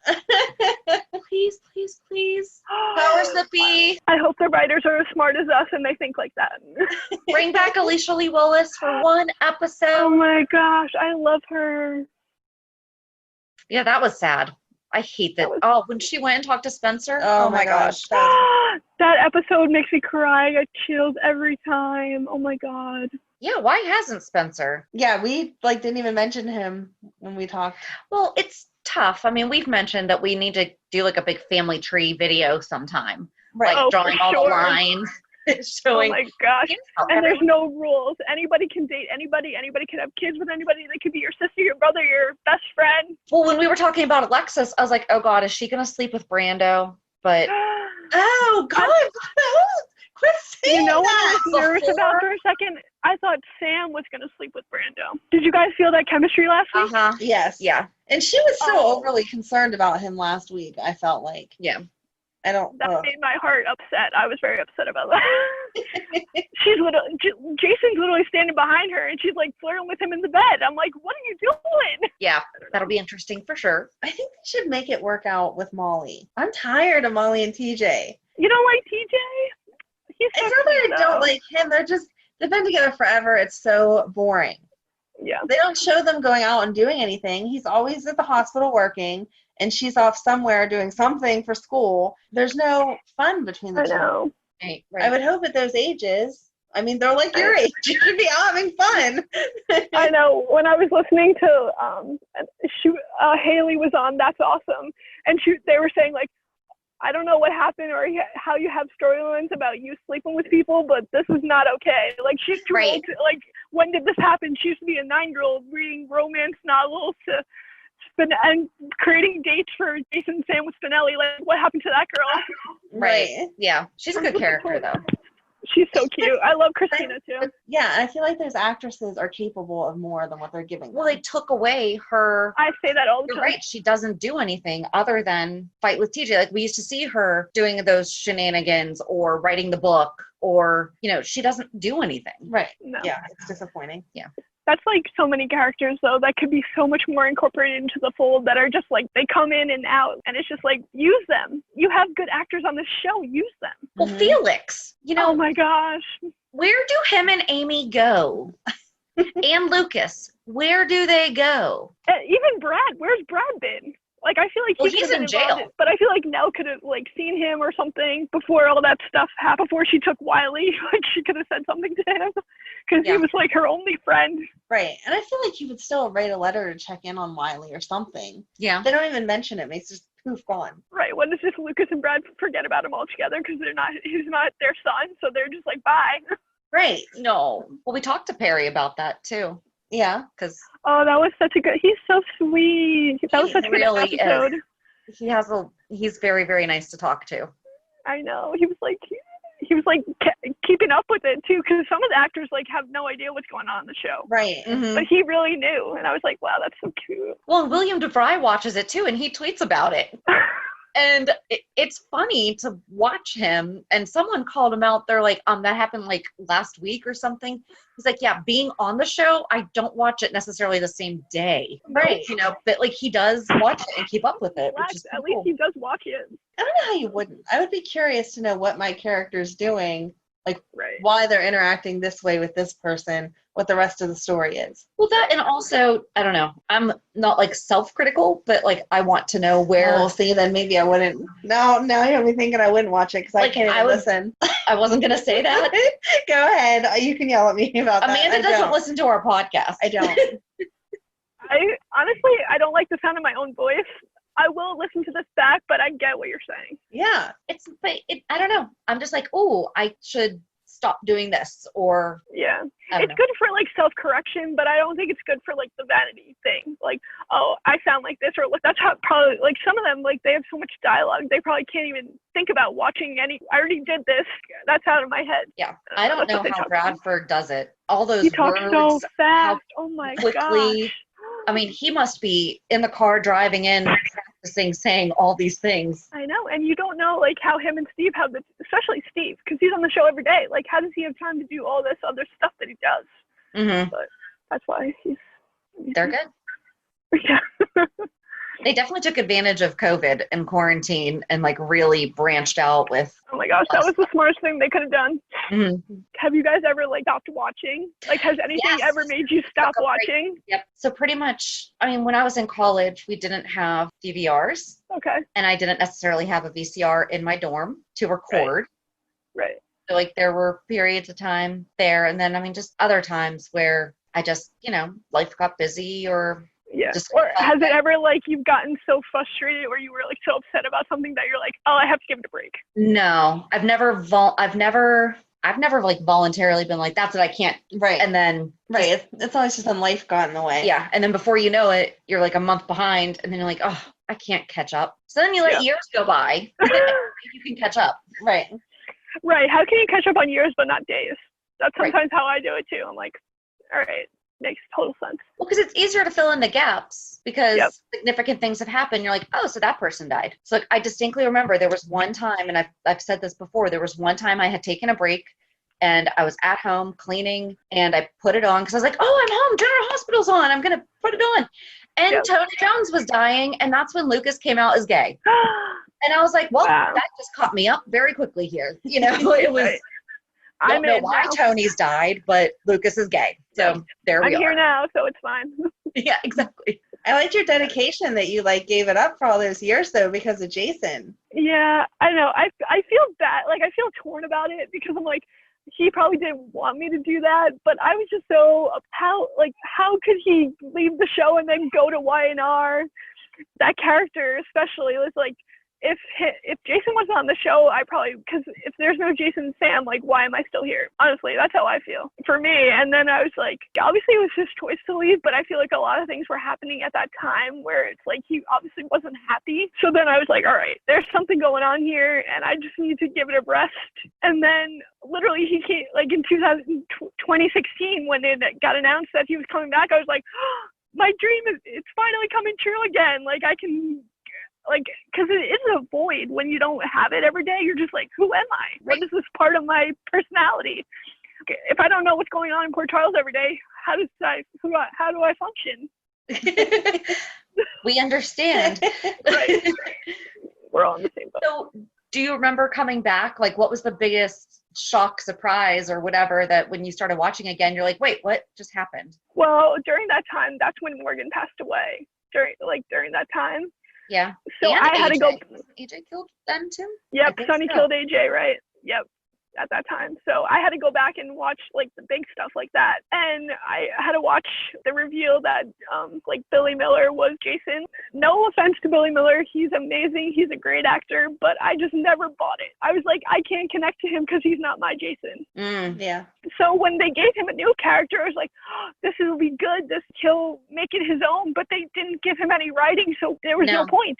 S3: Please, please, please. Powers that be.
S4: I hope the writers are as smart as us and they think like that.
S3: Bring back Alicia Lee Willis for one episode.
S4: Oh my gosh, I love her.
S3: Yeah, that was sad. I hate that. When she went and talked to Spencer.
S1: Oh my gosh.
S4: That episode makes me cry. I get chills every time. Oh my God.
S3: Yeah, why hasn't Spencer?
S1: Yeah, we didn't even mention him when we talked.
S3: Well, it's tough. I mean, we've mentioned that we need to do like a big family tree video sometime.
S1: Right.
S3: Like drawing all the lines. Showing.
S4: Oh my gosh. And there's no rules. Anybody can date anybody. Anybody can have kids with anybody. They could be your sister, your brother, your best friend.
S3: Well, when we were talking about Alexis, I was like, oh God, is she going to sleep with Brando? But.
S1: Oh God. Quit saying
S4: what I
S1: that.
S4: was nervous about for a second? I thought Sam was going to sleep with Brando. Did you guys feel that chemistry last week?
S3: Uh-huh.
S1: Yes.
S3: Yeah.
S1: And she was so overly concerned about him last week, I felt like.
S3: Yeah.
S4: That made my heart upset. I was very upset about that. Jason's literally standing behind her, and she's like flirting with him in the bed. I'm like, what are you doing?
S3: Yeah, that'll be interesting for sure.
S1: I think they should make it work out with Molly. I'm tired of Molly and TJ.
S4: You don't like TJ?
S1: It's not that I don't like him. They've been together forever. It's so boring.
S4: Yeah.
S1: They don't show them going out and doing anything. He's always at the hospital working, and she's off somewhere doing something for school. There's no fun between the
S4: I
S1: two.
S4: know.
S3: Right.
S1: I would hope at those ages. I mean, they're like your age. You should be out having fun.
S4: I know. When I was listening to Haley was on That's Awesome, and they were saying like, I don't know what happened or how you have storylines about you sleeping with people, but this is not okay. Like, she's too old. Like, when did this happen? She used to be a 9-year-old reading romance novels and creating dates for Jason Sam with Spinelli. Like, what happened to that girl?
S3: Right. Yeah. She's a good character, though.
S4: She's so cute. I love Christina, too.
S1: Yeah, I feel like those actresses are capable of more than what they're giving.
S3: Well, they took away her.
S4: I say that all the time.
S3: Right. She doesn't do anything other than fight with TJ. Like, we used to see her doing those shenanigans or writing the book or, she doesn't do anything.
S1: Right.
S4: No.
S1: Yeah, it's disappointing.
S3: Yeah.
S4: That's like so many characters, though, that could be so much more incorporated into the fold that are just like, they come in and out, and it's just like, use them. You have good actors on the show, use them.
S3: Well, Felix,
S4: oh my gosh.
S3: Where do him and Amy go? And Lucas, where do they go?
S4: Even Brad, where's Brad been? Like, I feel like
S3: he's in jail.
S4: But I feel like Nell could have like seen him or something before all that stuff happened, before she took Wiley. Like, she could have said something to him because he was like her only friend.
S1: Right. And I feel like he would still write a letter to check in on Wiley or something.
S3: Yeah.
S1: They don't even mention him. He's just poof gone.
S4: Right. What is this? Lucas and Brad forget about him altogether because he's not their son. So they're just like, bye.
S1: Right.
S3: No. Well, we talked to Perry about that too.
S1: Yeah.
S3: Because
S4: that was such a good. He's so sweet. That was such a good episode.
S3: He's very, very nice to talk to.
S4: I know. He was like keeping up with it too, because some of the actors like have no idea what's going on in the show.
S1: Right. Mm-hmm.
S4: But he really knew, and I was like, wow, that's so cute.
S3: Well, William DeVry watches it too, and he tweets about it. And it's funny to watch him, and someone called him out. They're like, that happened like last week or something. He's like, yeah, being on the show, I don't watch it necessarily the same day.
S1: Right.
S3: But like he does watch it and keep up with it. Which is
S4: At
S3: cool.
S4: least he does watch it.
S1: I don't know how you wouldn't. I would be curious to know what my character's doing, like why they're interacting this way with this person, what the rest of the story is.
S3: Well, that, and also, I don't know, I'm not like self-critical, but like I want to know where.
S1: Oh, see, then maybe I wouldn't. No, now you have me thinking I wouldn't watch it because I can't even listen.
S3: I wasn't going to say that.
S1: Go ahead. You can yell at me about that.
S3: Amanda doesn't listen to our podcast.
S1: I don't.
S4: I don't like the sound of my own voice. I will listen to this back, but I get what you're saying.
S1: Yeah.
S3: I don't know. I'm just like, oh, I should stop doing this, or
S4: yeah, it's good for like self-correction, but I don't think it's good for like the vanity thing. Like, oh, I sound like this, or look, that's how probably like some of them, like they have so much dialogue they probably can't even think about watching any. I already did this. That's out of my head.
S3: Yeah, I don't know how Bradford does it. All those
S4: he talks
S3: words,
S4: so fast. Oh my gosh.
S3: I mean, he must be in the car driving in, practicing saying all these things.
S4: I know, and you don't know like how him and Steve have this, especially Steve, because he's on the show every day. Like, how does he have time to do all this other stuff that he does?
S3: Mm-hmm.
S4: But that's why
S3: they're good.
S4: Yeah.
S3: They definitely took advantage of COVID and quarantine and like really branched out with.
S4: Oh my gosh, that was the smartest thing they could have done.
S3: Mm-hmm.
S4: Have you guys ever like stopped watching? Like, has anything ever made you stop watching?
S3: Yep. So pretty much, I mean, when I was in college, we didn't have DVRs.
S4: Okay.
S3: And I didn't necessarily have a VCR in my dorm to record.
S4: Right.
S3: So like there were periods of time there, and then I mean just other times where I just, life got busy or.
S4: Yeah. Or has it ever like you've gotten so frustrated or you were like so upset about something that you're like, oh, I have to give it a break?
S3: No, I've never like voluntarily been like, that's it, I can't.
S1: Right.
S3: And then
S1: it's always just when life got in the way.
S3: Yeah. And then before you know it, you're like a month behind, and then you're like, oh, I can't catch up. So then you let years go by, and then you can catch up.
S1: Right.
S4: Right. How can you catch up on years but not days? That's sometimes how I do it too. I'm like, all right. Makes total sense.
S3: Well, because it's easier to fill in the gaps because significant things have happened. You're like, oh, so that person died. So like, I distinctly remember there was one time, and I've said this before, there was one time I had taken a break and I was at home cleaning and I put it on because I was like, oh, I'm home, General Hospital's on, I'm going to put it on. And Tony Jones was dying, and that's when Lucas came out as gay. And I was like, well, that just caught me up very quickly here. It was... Don't know
S4: in
S3: why
S4: now.
S3: Tony's died, but Lucas is gay. So there we
S4: I'm here
S3: are.
S4: now, so it's fine.
S3: Yeah, exactly.
S1: I liked your dedication that you like gave it up for all those years though because of Jason.
S4: Yeah, I know. I feel bad. Like, I feel torn about it because I'm like, he probably didn't want me to do that, but I was just so, how could he leave the show and then go to Y&R? That character especially was like, if Jason wasn't on the show, I probably, because if there's no Jason and Sam, like, why am I still here? Honestly, that's how I feel for me. And then I was like, obviously it was his choice to leave, but I feel like a lot of things were happening at that time where it's like he obviously wasn't happy. So then I was like, all right, there's something going on here, and I just need to give it a rest. And then literally he came, like in 2016, when it got announced that he was coming back, I was like, oh, my dream it's finally coming true again. Like, I can, like, because it is a void when you don't have it every day. You're just like, who am I? What is this part of my personality? Okay, if I don't know what's going on in Port Charles every day, how do I function?
S3: We understand.
S4: Right. We're all in the same boat.
S3: So do you remember coming back? Like, what was the biggest shock, surprise, or whatever that when you started watching again, you're like, wait, what just happened?
S4: Well, during that time, that's when Morgan passed away. During that time.
S3: Yeah.
S4: So
S3: and
S4: I had to go.
S3: Was AJ killed then too?
S4: Yep, Sonny
S3: so.
S4: killed AJ, right? Yep, at that time. So I had to go back and watch like the big stuff like that, and I had to watch the reveal that like Billy Miller was Jason. No offense to Billy Miller, he's amazing, he's a great actor, but I just never bought it. I was like, I can't connect to him because he's not my Jason.
S1: Yeah.
S4: So when they gave him a new character, I was like, oh, this will be good. He'll make it his own. But they didn't give him any writing, so there was no point.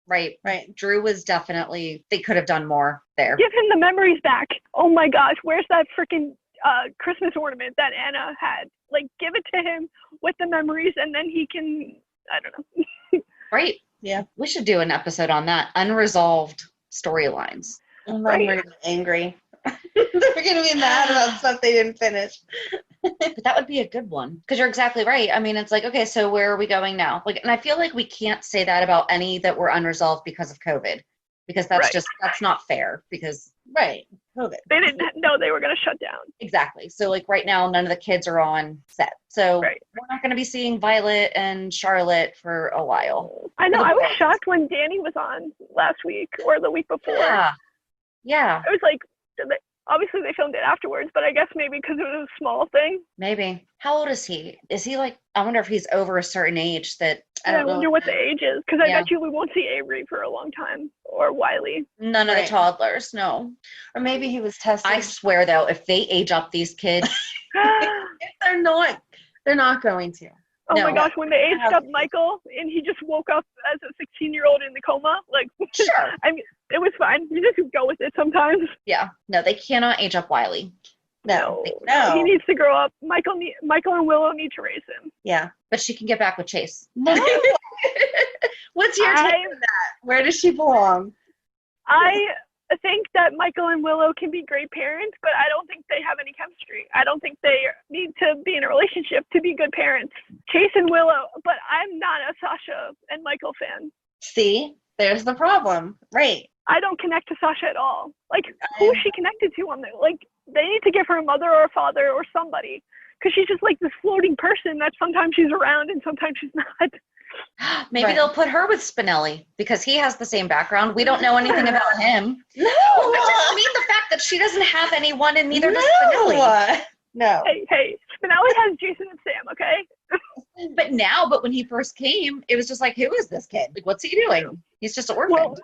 S3: Right. Drew was definitely, they could have done more there.
S4: Give him the memories back. Oh my gosh, where's that freaking Christmas ornament that Anna had? Like, give it to him with the memories, and then he can, I don't know.
S3: Right.
S1: Yeah.
S3: We should do an episode on that. Unresolved storylines.
S1: And then we're gonna be angry. They're gonna be mad about stuff they didn't finish.
S3: But that would be a good one, because you're exactly right. I mean, it's like, okay, so where are we going now? Like, and I feel like we can't say that about any that were unresolved because of COVID, because that's that's not fair. Because
S1: COVID.
S4: They didn't know they were going to shut down.
S3: Exactly. So like right now, none of the kids are on set, so
S4: Right.
S3: we're not going to be seeing Violet and Charlotte for a while.
S4: I know. I was shocked when Danny was on last week or the week before.
S3: Yeah.
S4: I was like, obviously they filmed it afterwards, but I guess maybe because it was a small thing.
S3: Maybe. How old is he? Is he like, I wonder if he's over a certain age that,
S4: I wonder what the age is, because I bet you we won't see Avery for a long time, or Wiley.
S3: None of the toddlers, no.
S1: Or maybe he was tested.
S3: I swear though, if they age up these kids,
S1: they're not going to.
S4: Oh my gosh, when they aged up Michael and he just woke up as a 16-year-old in the coma, like,
S3: sure.
S4: I mean, it was fine. You just go with it sometimes.
S3: Yeah. No, they cannot age up Wiley.
S1: No.
S4: He needs to grow up. Michael and Willow need to raise him.
S1: Yeah.
S3: But she can get back with Chase.
S1: No. What's your take on that? Where does she belong?
S4: I think that Michael and Willow can be great parents, but I don't think they have any chemistry. I don't think they need to be in a relationship to be good parents. Chase and Willow, but I'm not a Sasha and Michael fan.
S1: See, there's the problem. Right.
S4: I don't connect to Sasha at all. Like, who is she connected to on there? Like, they need to give her a mother or a father or somebody, because she's just like this floating person that sometimes she's around and sometimes she's not.
S3: Maybe they'll put her with Spinelli because he has the same background. We don't know anything about him.
S1: No.
S3: I mean the fact that she doesn't have anyone, and neither does Spinelli.
S1: No.
S4: Hey, Spinelli has Jason and Sam, okay?
S3: But when he first came, it was just like, who is this kid? Like, what's he doing? He's just an orphan.
S4: Well,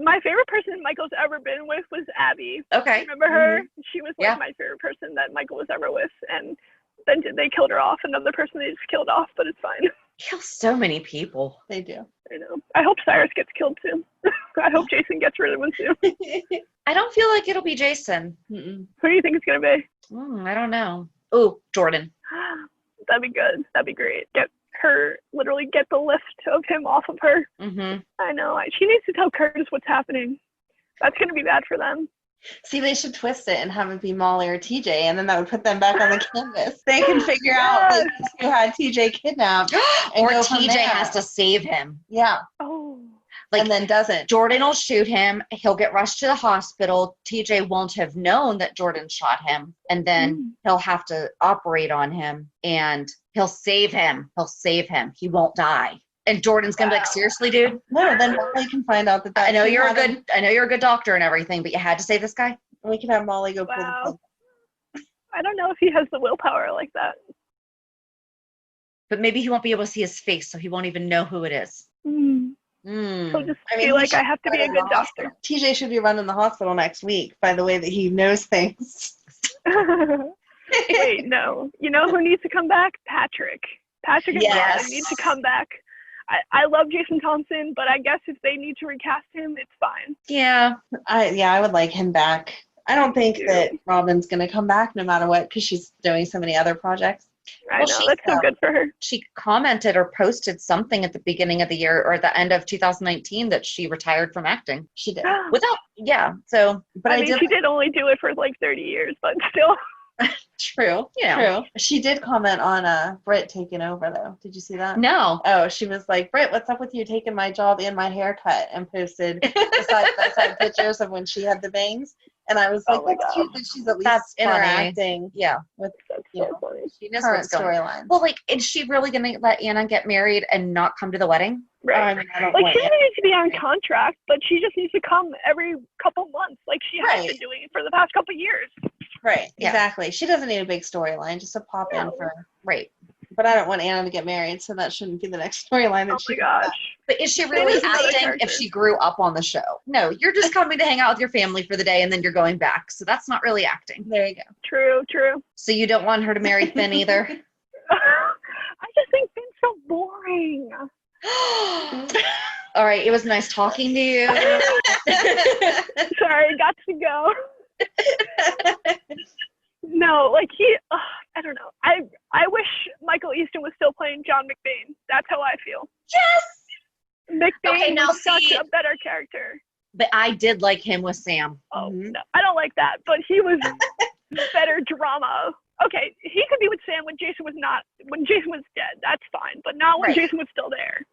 S4: my favorite person Michael's ever been with was Abby.
S3: Okay.
S4: Remember her? Mm-hmm. She was like my favorite person that Michael was ever with, and then they killed her off. Another person they just killed off, but it's fine.
S3: Kill so many people.
S1: They do.
S4: I know. I hope Cyrus gets killed too. I hope Jason gets rid of him too.
S3: I don't feel like it'll be Jason.
S4: Mm-mm. Who do you think it's gonna be?
S3: I don't know. Oh, Jordan.
S4: That'd be good. That'd be great. Get the lift of him off of her.
S3: Mm-hmm.
S4: I know. She needs to tell Curtis what's happening. That's gonna be bad for them.
S1: See, they should twist it and have it be Molly or TJ, and then that would put them back on the canvas. They can figure out who had TJ kidnapped.
S3: Or TJ has to save him.
S1: Yeah.
S4: Oh.
S2: Like,
S1: and then doesn't.
S2: Jordan will shoot him. He'll get rushed to the hospital. TJ won't have known that Jordan shot him. And then he'll have to operate on him and he'll save him. He'll save him. He won't die. And Jordan's going to be like, seriously, dude?
S1: No, then Molly can find out that
S2: I know you're a good doctor and everything, but you had to save this guy?
S1: We can have Molly go pull the plug.
S4: I don't know if he has the willpower like that.
S2: But maybe he won't be able to see his face, so he won't even know who it is.
S4: So just feel like I have to be a good doctor.
S1: TJ should be running the hospital next week by the way that he knows things.
S4: Wait, no. You know who needs to come back? Patrick. Patrick and Robin need to come back. I love Jason Thompson, but I guess if they need to recast him, it's fine.
S2: Yeah.
S1: I would like him back. I don't think that Robin's going to come back no matter what because she's doing so many other projects.
S4: I know, that's so good for her.
S2: She commented or posted something at the beginning of the year or at the end of 2019 that she retired from acting.
S1: She did.
S2: So, but
S4: I mean, she did only do it for like 30 years, but still.
S2: True.
S1: True. She did comment on Britt taking over, though. Did you see that?
S2: No.
S1: Oh, she was like, Britt, what's up with you taking my job and my haircut? And posted side-by-side pictures of when she had the bangs. And I was like, that's cute that she's at least interacting with
S2: she knows
S1: current
S2: what's going
S1: storyline.
S2: Well, like, is she really going to let Anna get married and not come to the wedding?
S4: Right.
S1: I mean, I don't
S4: like,
S1: want
S4: she doesn't need to be on contract, but she just needs to come every couple months like she has been doing it for the past couple years.
S1: Right, exactly. She doesn't need a big storyline, just a pop in for But I don't want Anna to get married, so that shouldn't be the next storyline that she
S4: gosh.
S2: But is she really acting if she grew up on the show? No, you're just coming to hang out with your family for the day and then you're going back. So that's not really acting.
S1: There you go.
S4: True.
S2: So you don't want her to marry Finn either?
S4: I just think Finn's so boring.
S2: All right, it was nice talking to you.
S4: Sorry, got to go. No, like I don't know. I wish Michael Easton was still playing John McBain. That's how I feel.
S2: Yes!
S4: McBain was such a better character.
S2: But I did like him with Sam.
S4: Oh, no, I don't like that, but he was better drama. Okay, he could be with Sam when Jason was dead. That's fine, but not when Jason was still there.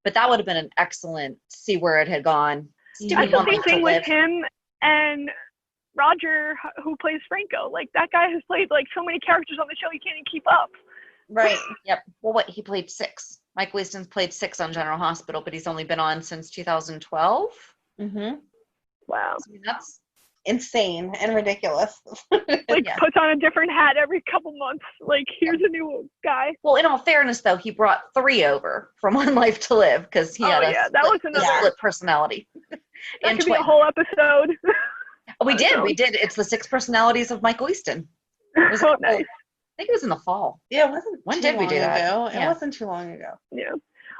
S2: But that would have been an excellent see where it had gone.
S4: That's the same thing with him and Roger, who plays Franco. Like, that guy has played like so many characters on the show, he can't even keep up.
S1: Right.
S2: Yep. Well, he played 6. Mike Easton's played 6 on General Hospital, but he's only been on since 2012.
S4: Wow.
S2: I mean, that's
S1: insane and ridiculous.
S4: Like, puts on a different hat every couple months. Like, here's a new guy.
S2: Well, in all fairness, though, he brought 3 over from One Life to Live because he had a split personality.
S4: That could be a whole episode.
S2: We did. It's the 6 personalities of Michael Easton.
S4: Nice.
S2: I think it was in the fall.
S1: Yeah, it wasn't.
S2: When did we do that?
S1: It wasn't too long ago.
S4: Yeah.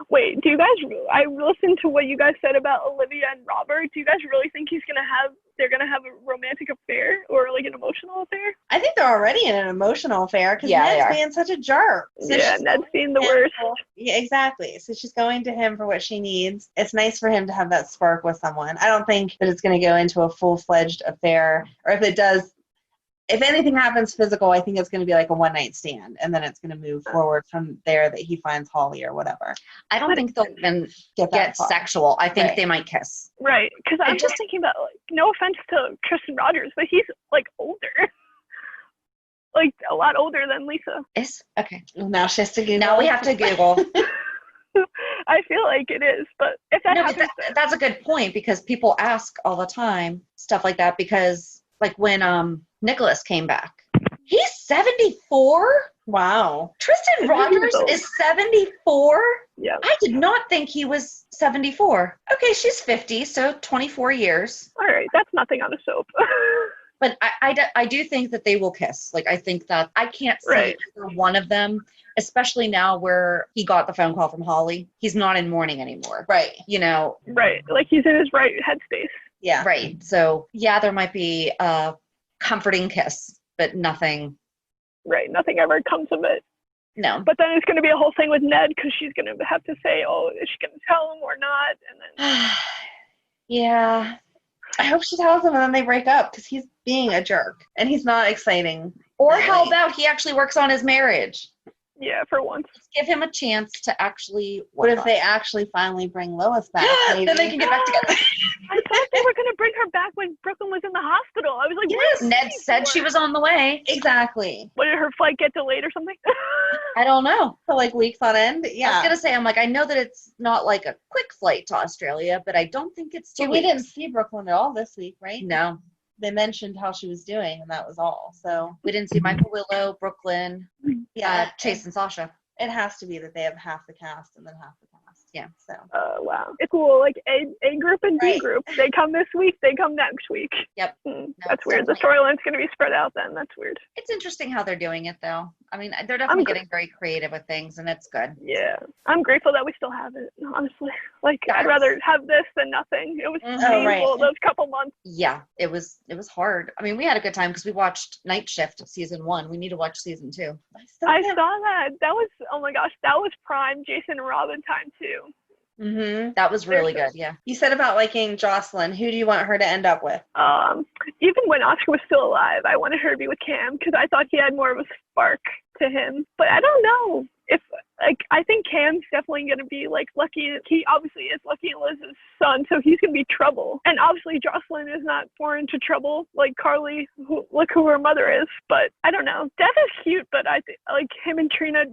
S4: Wait, I listened to what you guys said about Olivia and Robert. Do you guys really think they're gonna have a romantic affair or like an emotional affair?
S1: I think they're already in an emotional affair because Ned's being such a jerk. So
S4: Ned's being the worst.
S1: Yeah, exactly. So she's going to him for what she needs. It's nice for him to have that spark with someone. I don't think that it's going to go into a full-fledged affair, or if it does, if anything happens physical, I think it's going to be like a one-night stand, and then it's going to move forward from there that he finds Holly or whatever.
S2: I don't think they'll even get sexual. I think they might kiss.
S4: Right, because I'm just thinking about, like, no offense to Tristan Rogers, but he's, like, older. Like, a lot older than Lisa.
S2: Is? Okay.
S1: Well, now she has to Google.
S2: Now we have to Google.
S4: I feel like it is, but if that happens...
S2: That's a good point, because people ask all the time stuff like that, because, like, when Nicholas came back, he's 74?
S1: Wow.
S2: Tristan Rogers is 74?
S4: Yeah.
S2: I did not think he was 74. Okay, she's 50, so 24 years.
S4: All right, that's nothing on a soap.
S2: But I do think that they will kiss. Like, I think that I can't see either one of them, especially now where he got the phone call from Holly. He's not in mourning anymore.
S1: Right.
S2: You know.
S4: Right. Like, he's in his right headspace.
S1: Yeah.
S2: Right. So, yeah, there might be a comforting kiss, but nothing.
S4: Right. Nothing ever comes of it.
S2: No.
S4: But then it's going to be a whole thing with Ned, because she's going to have to say, oh, is she going to tell him or not? And then.
S2: Yeah.
S1: I hope she tells him and then they break up, because he's being a jerk and he's not exciting.
S2: Or how about he actually works on his marriage?
S4: Yeah, for once.
S3: Let's give him a chance to actually
S1: What
S3: work
S1: if
S3: on
S1: they
S3: it.
S1: actually finally bring Lois back? Maybe.
S3: Then they can get back together.
S4: I thought they were going to bring her back when Brooklyn was in the hospital. I was like,
S1: Yes,
S4: what?
S3: Ned said she was on the way.
S1: Exactly.
S4: What, did her flight get delayed or something?
S3: I don't know.
S1: For like weeks on end.
S3: I was
S1: Yeah.
S3: gonna say, I'm like, I know that it's not like a quick flight to Australia, but I don't think it's 2
S1: But we
S3: weeks.
S1: didn't see Brooklyn at all this week, right?
S3: No,
S1: They mentioned how she was doing, and that was all. So
S3: we didn't see Michael Willow, Brooklyn,
S1: yeah,
S3: Chase and Sasha.
S1: it has to be that they have half the cast and then half the cast.
S3: Yeah.
S1: So
S4: Wow. It's cool. Like A group and B
S1: Right.
S4: group. They come this week, they come next week.
S3: Yep.
S4: That's
S3: it's
S4: weird. The
S3: definitely-
S4: storyline's going to be spread out then. That's weird.
S3: It's interesting how they're doing it, though. I mean, they're definitely
S4: gr-
S3: getting very creative with things, and it's good.
S4: Yeah. I'm grateful that we still have it, honestly. Like,
S3: Yes.
S4: I'd rather have this than nothing. It was
S3: Mhm.
S1: Oh,
S4: painful
S1: right.
S4: those couple months.
S3: Yeah, it was hard. I mean, we had a good time because we watched Night Shift season 1. We need to watch season 2.
S4: I saw that. That was, oh my gosh, that was prime Jason and Robin time, too.
S1: Mm-hmm.
S3: That was really
S4: There's
S3: good. Yeah.
S1: You said about liking Jocelyn. Who do you want her to end up with?
S4: Even when Oscar was still alive, I wanted her to be with Cam because I thought he had more of a spark to him. But I don't know if, like, I think Cam's definitely going to be like Lucky. He obviously is Lucky and Liz's son, so he's going to be trouble. And obviously Jocelyn is not foreign to trouble like Carly, look who her mother is. But I don't know. Dev is cute, but I think like him and Trina,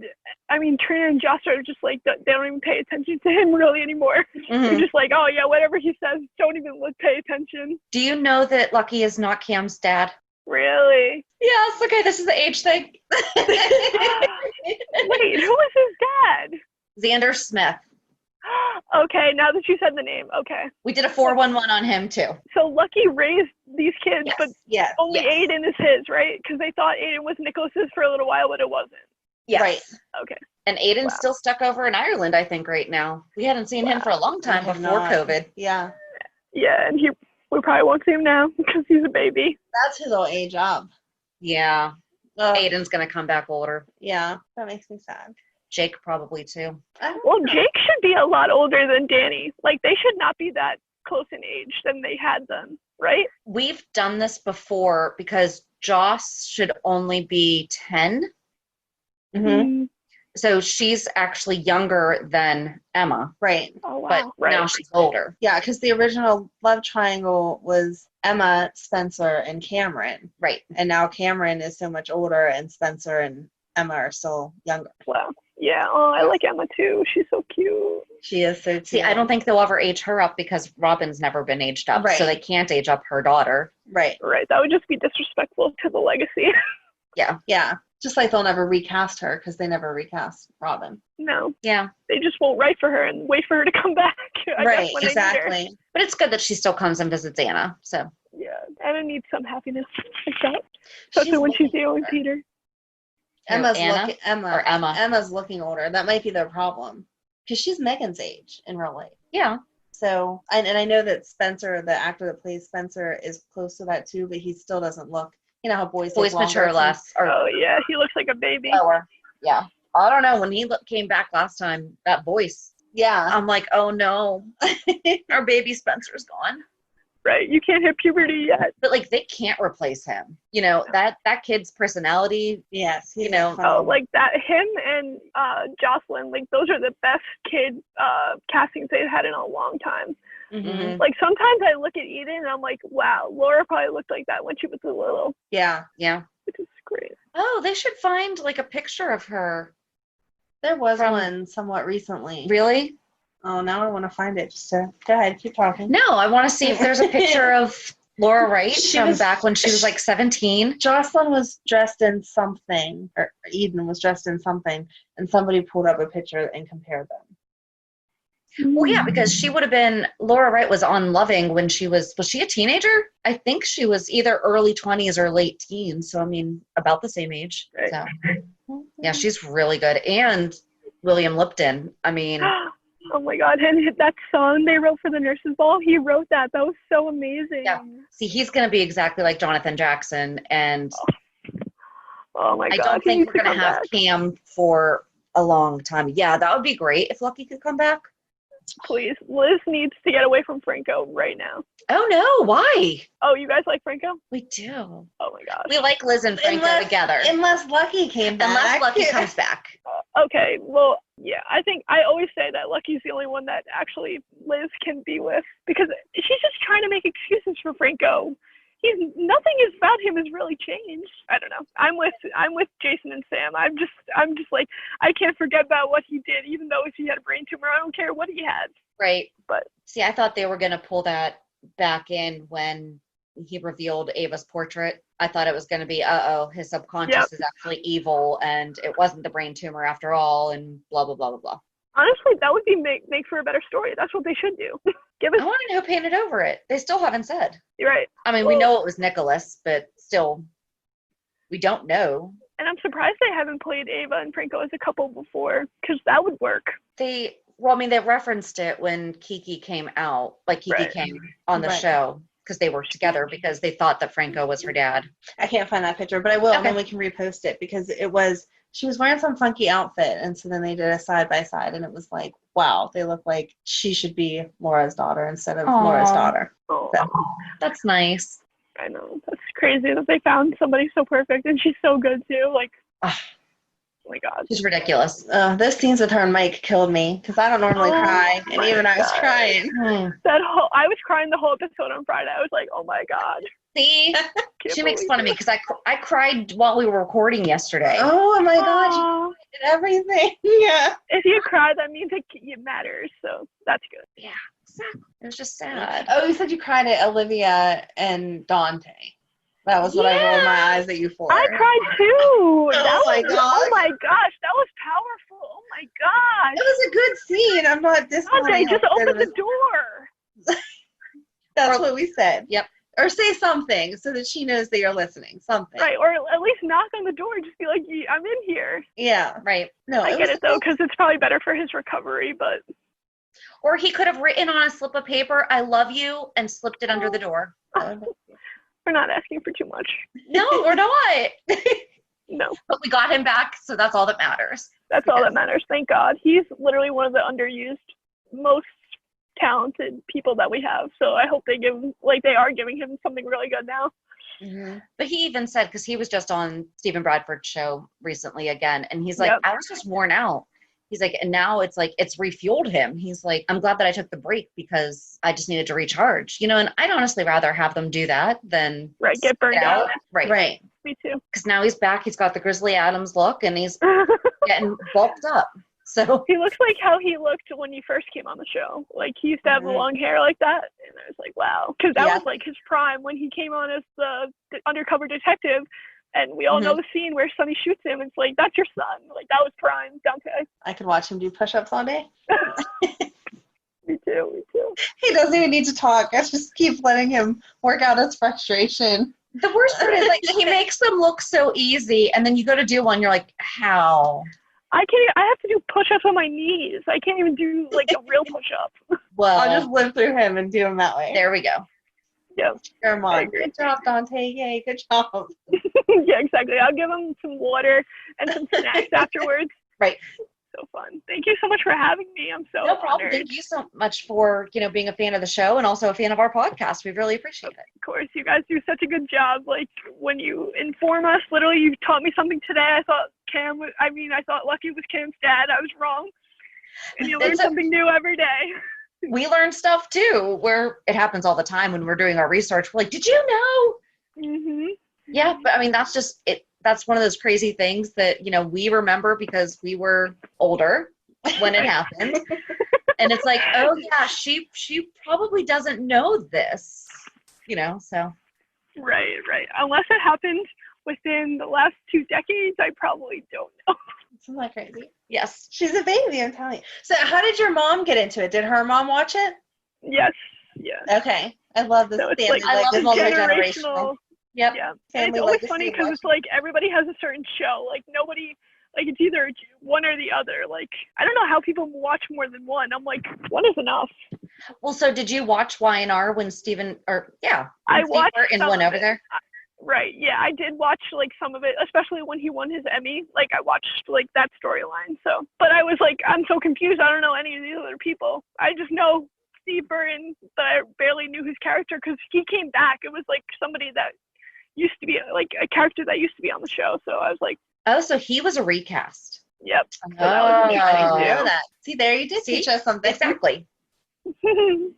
S4: I mean, Trina and Josh are just like, they don't even pay attention to him really anymore. They're just like, oh yeah, whatever he says, don't even pay attention.
S3: Do you know that Lucky is not Cam's dad?
S4: Really?
S3: Yes. Okay, this is the age thing.
S4: Wait, who was his dad?
S3: Xander Smith.
S4: Okay, now that you said the name, okay.
S3: We did a 411 on him too.
S4: So Lucky raised these kids,
S3: Yes.
S4: but
S1: Yes.
S4: only
S3: yes.
S4: Aiden is his, right? Because they thought Aiden was Nicholas's for a little while, but it wasn't.
S3: Yes.
S1: Right.
S4: Okay.
S3: And Aiden's
S4: Wow.
S3: still stuck over in Ireland, I think, right now. We hadn't seen him for a long time
S1: We have
S3: before
S1: not.
S3: COVID.
S1: Yeah.
S4: Yeah, and we probably won't see him now because he's a baby.
S1: That's who they'll age up.
S3: Yeah.
S1: Ugh,
S3: Aiden's going to come back older.
S1: yeah. That makes me sad.
S3: Jake probably too.
S1: I don't
S4: Well,
S1: know.
S4: Jake should be a lot older than Danny. Like, they should not be that close in age than they had them, right?
S3: We've done this before because Joss should only be 10.
S1: Mhm.
S3: So she's actually younger than Emma,
S1: Right.
S4: Oh, wow.
S3: but
S4: right.
S3: now she's older.
S1: Yeah, because the original love triangle was Emma, Spencer, and Cameron.
S3: Right.
S1: And now Cameron is so much older, and Spencer and Emma are still younger.
S4: Wow. Yeah. Oh, I like Emma too. She's so cute.
S1: She is so too.
S3: See, I don't think they'll ever age her up because Robin's never been aged up.
S1: Right.
S3: So they can't age up her daughter.
S1: Right.
S4: Right. That would just be disrespectful to the legacy.
S1: Yeah. Just like they'll never recast her because they never recast Robin.
S4: No.
S3: Yeah.
S4: They just won't write for her and wait for her to come back. I
S1: Right.
S4: guess when they need her.
S1: Exactly.
S3: But it's good that she still comes and visits Anna. So
S4: Yeah. Anna needs some happiness like that. Especially when she's
S1: looking
S4: dealing with
S1: older.
S4: Peter.
S1: Emma's
S3: Anna
S1: looking. Emma.
S3: or Emma?
S1: Emma's looking older. That might be their problem because she's Megan's age in real life.
S3: Yeah.
S1: So, and I know that Spencer, the actor that plays Spencer, is close to that too, but he still doesn't look. You know how boys
S3: Boys
S1: take longer
S3: mature
S1: to-
S3: less or
S4: Oh, yeah. He looks like a baby.
S3: lower. Yeah. I don't know. When he came back last time, that voice,
S1: Yeah.
S3: I'm like, oh no, our baby Spencer's gone.
S4: Right. You can't hit puberty yet.
S3: But like, they can't replace him. You know, that kid's personality.
S1: Yes. He's
S3: You know,
S1: funny.
S4: Oh, like that. Him and Jocelyn, like those are the best kid castings they've had in a long time.
S1: Mhm.
S4: Like sometimes I look at Eden and I'm like, wow, Laura probably looked like that when she was a little,
S1: Yeah.
S3: Yeah.
S4: which is great.
S3: Oh, they should find like a picture of her.
S1: There was
S3: From-
S1: one somewhat recently.
S3: Really?
S1: Oh, now I want to find it. Just to, go ahead, keep talking.
S3: No, I want to see if there's a picture of Laura Wright
S1: She
S3: from
S1: was-
S3: back when she was like 17.
S1: Jocelyn was dressed in something, or Eden was dressed in something, and somebody pulled up a picture and compared them.
S3: Well, yeah, because she would have been, Laura Wright was on Loving when she was she a teenager? I think she was either early 20s or late teens. So, I mean, about the same age.
S4: Right.
S3: So, yeah, she's really good. And William Lipton. I mean,
S4: Oh my God. And that song they wrote for the Nurses Ball, he wrote that. That was so amazing.
S3: Yeah. see, he's going to be exactly like Jonathan Jackson. And
S4: Oh my
S3: I
S4: God.
S3: don't
S4: he
S3: think
S4: needs
S3: we're
S4: to
S3: going to
S4: come
S3: have
S4: back.
S3: Cam for a long time. Yeah, that would be great if Lucky could come back.
S4: Please. Liz needs to get away from Franco right now.
S2: Oh no, why?
S4: Oh, you guys like Franco?
S2: We do.
S4: Oh my gosh.
S2: We like Liz and Franco together.
S1: Unless Lucky came back.
S2: Unless Lucky comes back.
S4: Okay, well, yeah, I think I always say that Lucky's the only one that actually Liz can be with, because she's just trying to make excuses for Franco. Nothing about him has really changed. I don't know. I'm with Jason and Sam. I'm just like, I can't forget about what he did, even though if he had a brain tumor, I don't care what he had.
S2: Right.
S4: But
S2: see, I thought they were going to pull that back in when he revealed Ava's portrait. I thought it was going to be, his subconscious is actually evil, and it wasn't the brain tumor after all, and blah, blah, blah, blah, blah.
S4: Honestly, that would be make for a better story. That's what they should do. Give us.
S2: I want to know who painted over it. They still haven't said.
S4: You're right.
S2: I mean, we know it was Nicholas, but still, we don't know.
S4: And I'm surprised they haven't played Ava and Franco as a couple before, because that would work.
S2: They referenced it when Kiki came out, like Kiki came on the show, because they were together, because they thought that Franco was her dad.
S1: I can't find that picture, but I will, and then we can repost it, because she was wearing some funky outfit, and so then they did a side-by-side, and it was like, wow, they look like she should be Laura's daughter instead of Laura's daughter.
S4: Oh,
S1: so.
S2: That's nice.
S4: I know. That's crazy that they found somebody so perfect, and she's so good, too. Like, oh my God.
S2: She's ridiculous.
S1: Those scenes with her and Mike killed me, because I don't normally cry, and even I was crying.
S4: I was crying the whole episode on Friday. I was like, oh my God.
S2: See? She makes fun of me, because I cried while we were recording yesterday.
S1: Oh my God, you did everything. Yeah.
S4: If you cry, that means it matters, so that's good.
S2: Yeah, exactly. It was just sad.
S1: Oh, you said you cried at Olivia and Dante. That was what I rolled my eyes at you for.
S4: I cried too.
S1: My gosh.
S4: Oh my gosh, that was powerful. Oh my gosh.
S1: It was a good scene. I'm not discounting.
S4: Dante, just open the door.
S1: That's what we said.
S2: Yep.
S1: Or say something so that she knows that you're listening. Something.
S4: Right, or at least knock on the door. Just be like, I'm in here.
S1: Yeah.
S2: Right.
S1: No,
S4: I get it, though, because it's probably better for his recovery, but...
S2: Or he could have written on a slip of paper, I love you, and slipped it under the door.
S4: We're not asking for too much.
S2: No, we're not.
S4: No.
S2: But we got him back, so that's all that matters.
S4: That's all that matters. Thank God. He's literally one of the underused, most talented people that we have. So I hope they are giving him something really good now.
S2: Mm-hmm. But he even said, because he was just on Stephen Bradford's show recently again, and he's like, I was just worn out. He's like, and now it's like, it's refueled him. He's like, I'm glad that I took the break because I just needed to recharge, and I'd honestly rather have them do that than
S4: get burned out.
S2: Right.
S4: Me too.
S2: Because now he's back. He's got the Grizzly Adams look, and he's getting bulked up. So
S4: he looks like how he looked when he first came on the show. Like, he used to have the long hair like that. And I was like, wow. Because that was like his prime when he came on as the undercover detective. And we all know the scene where Sonny shoots him. It's like, that's your son. Like, that was prime Dante.
S1: I could watch him do push-ups all day.
S4: Me too.
S1: He doesn't even need to talk. I just keep letting him work out his frustration.
S2: The worst part is, like, he makes them look so easy, and then you go to do one, you're like, how?
S4: I have to do push-ups on my knees. I can't even do, like, a real push-up.
S2: Well,
S1: I'll just live through him and do him that way.
S2: There we go.
S4: Yeah.
S1: Come on. Good job, Dante. Yay, good job.
S4: Yeah, exactly. I'll give him some water and some snacks afterwards.
S2: Right.
S4: So fun. Thank you so much for having me. I'm so
S2: No problem.
S4: honored.
S2: Thank you so much for, being a fan of the show and also a fan of our podcast. We really appreciate it.
S4: Of course. You guys do such a good job. Like, when you inform us, literally, you taught me something today. I thought Lucky was Cam's dad. I was wrong. And you learn something new every day.
S2: We learn stuff too, where it happens all the time when we're doing our research. We're like, did you know?
S4: Mm-hmm.
S2: Yeah, but I mean, that's just it. That's one of those crazy things that, we remember because we were older when it happened. And it's like, oh yeah, she probably doesn't know this, so.
S4: Right. Unless it happened within the last 2 decades, I probably don't know.
S1: Isn't that crazy?
S2: Yes.
S1: She's a baby, I'm telling you. So how did your mom get into it? Did her mom watch it?
S4: Yes.
S1: Okay. I love this
S4: So it's
S1: family.
S2: I love
S1: this
S2: multi-generational. Yep.
S4: Yeah.
S1: Family
S4: And it's always
S1: legacy
S4: funny because it's like everybody has a certain show. Like, nobody, like, it's either one or the other. Like, I don't know how people watch more than one. I'm like, one is enough.
S2: Well, so did you watch Y&R when Stephen,
S4: I watched
S2: and
S4: some
S2: went
S4: of
S2: over
S4: it.
S2: there?
S4: Right. Yeah, I did watch like some of it, especially when he won his Emmy. Like I watched like that storyline. So, but I was like, I'm so confused. I don't know any of these other people. I just know Steve Burton, but I barely knew his character because he came back. It was like somebody that used to be like a character that used to be on the show. So I was like,
S2: Oh, so he was a recast.
S4: yep. So
S2: Oh.
S4: that was
S1: I didn't
S4: interesting
S1: know that. See, there you did teach us something.
S2: Exactly.
S4: too.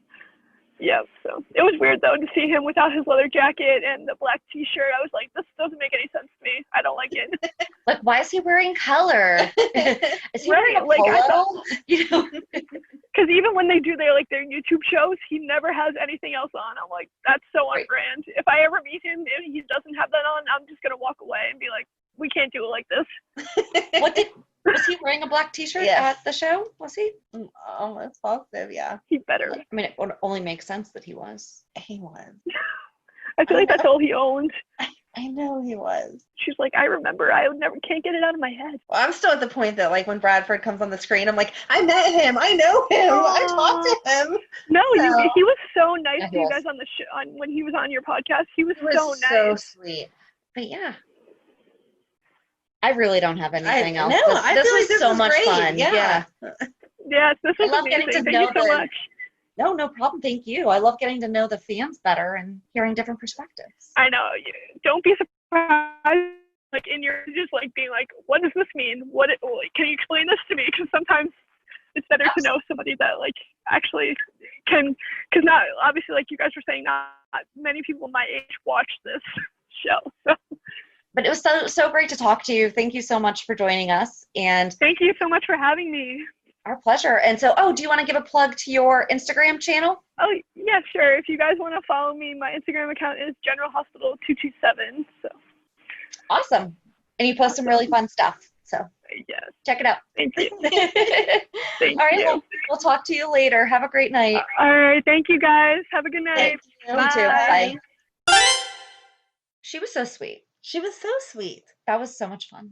S4: Yep. So it was weird though to see him without his leather jacket and the black T-shirt. I was like, this doesn't make any sense to me. I don't like it.
S2: Like, why is he wearing color? Is he wearing a
S4: Right, like, I
S2: polo? You know?
S4: Because even when they do their YouTube shows, he never has anything else on. I'm like, that's so on
S2: Right.
S4: brand. If I ever meet him and he doesn't have that on, I'm just gonna walk away and be like, we can't do it like this.
S2: Was he wearing a black T-shirt
S1: Yes.
S2: at the show? Was he?
S1: Almost positive, yeah.
S4: He better.
S2: I mean, it would only make sense that he was.
S1: He was.
S4: I feel like that's all he owned.
S1: I know he was.
S4: She's like, I remember. I can't get it out of my head.
S1: Well, I'm still at the point that, like, when Bradford comes on the screen, I'm like, I met him. I know him. I talked to him.
S4: No,
S1: No.
S4: he was so nice
S2: Yeah,
S4: to
S2: he
S4: you
S2: was.
S4: guys on the show. When he was on your podcast, he was
S1: He was
S4: so
S1: so
S4: nice.
S1: sweet.
S2: But yeah. I really don't have anything else.
S1: No, I
S2: This
S1: feel like
S2: was
S1: this
S2: so
S1: was
S2: much
S1: great.
S2: fun.
S1: Yeah.
S4: Yes, this was
S2: love getting
S4: amazing.
S2: to
S4: Thank you
S2: know
S4: so
S2: them.
S4: much.
S2: No problem. Thank you. I love getting to know the fans better and hearing different perspectives.
S4: I know. Don't be surprised. Like in your just like being like, what does this mean? Can you explain this to me? Because sometimes it's better to know somebody that like actually can. Because not obviously, like you guys were saying, not many people my age watch this show. So
S2: But it was so great to talk to you. Thank you so much for joining us. And
S4: thank you so much for having me.
S2: our pleasure. And so, do you want to give a plug to your Instagram channel?
S4: Oh yeah, sure. If you guys want to follow me, my Instagram account is General Hospital 227. So
S2: Awesome. And you post some really fun stuff. So
S4: yes,
S2: check it out.
S4: thank you. Thank
S2: All right.
S4: you.
S2: We'll talk to you later. Have a great night.
S4: All right, thank you guys. Have a good night.
S1: Thank you.
S2: You too.
S4: Bye.
S2: Bye. She was so sweet.
S1: She was so sweet.
S2: That was so much fun.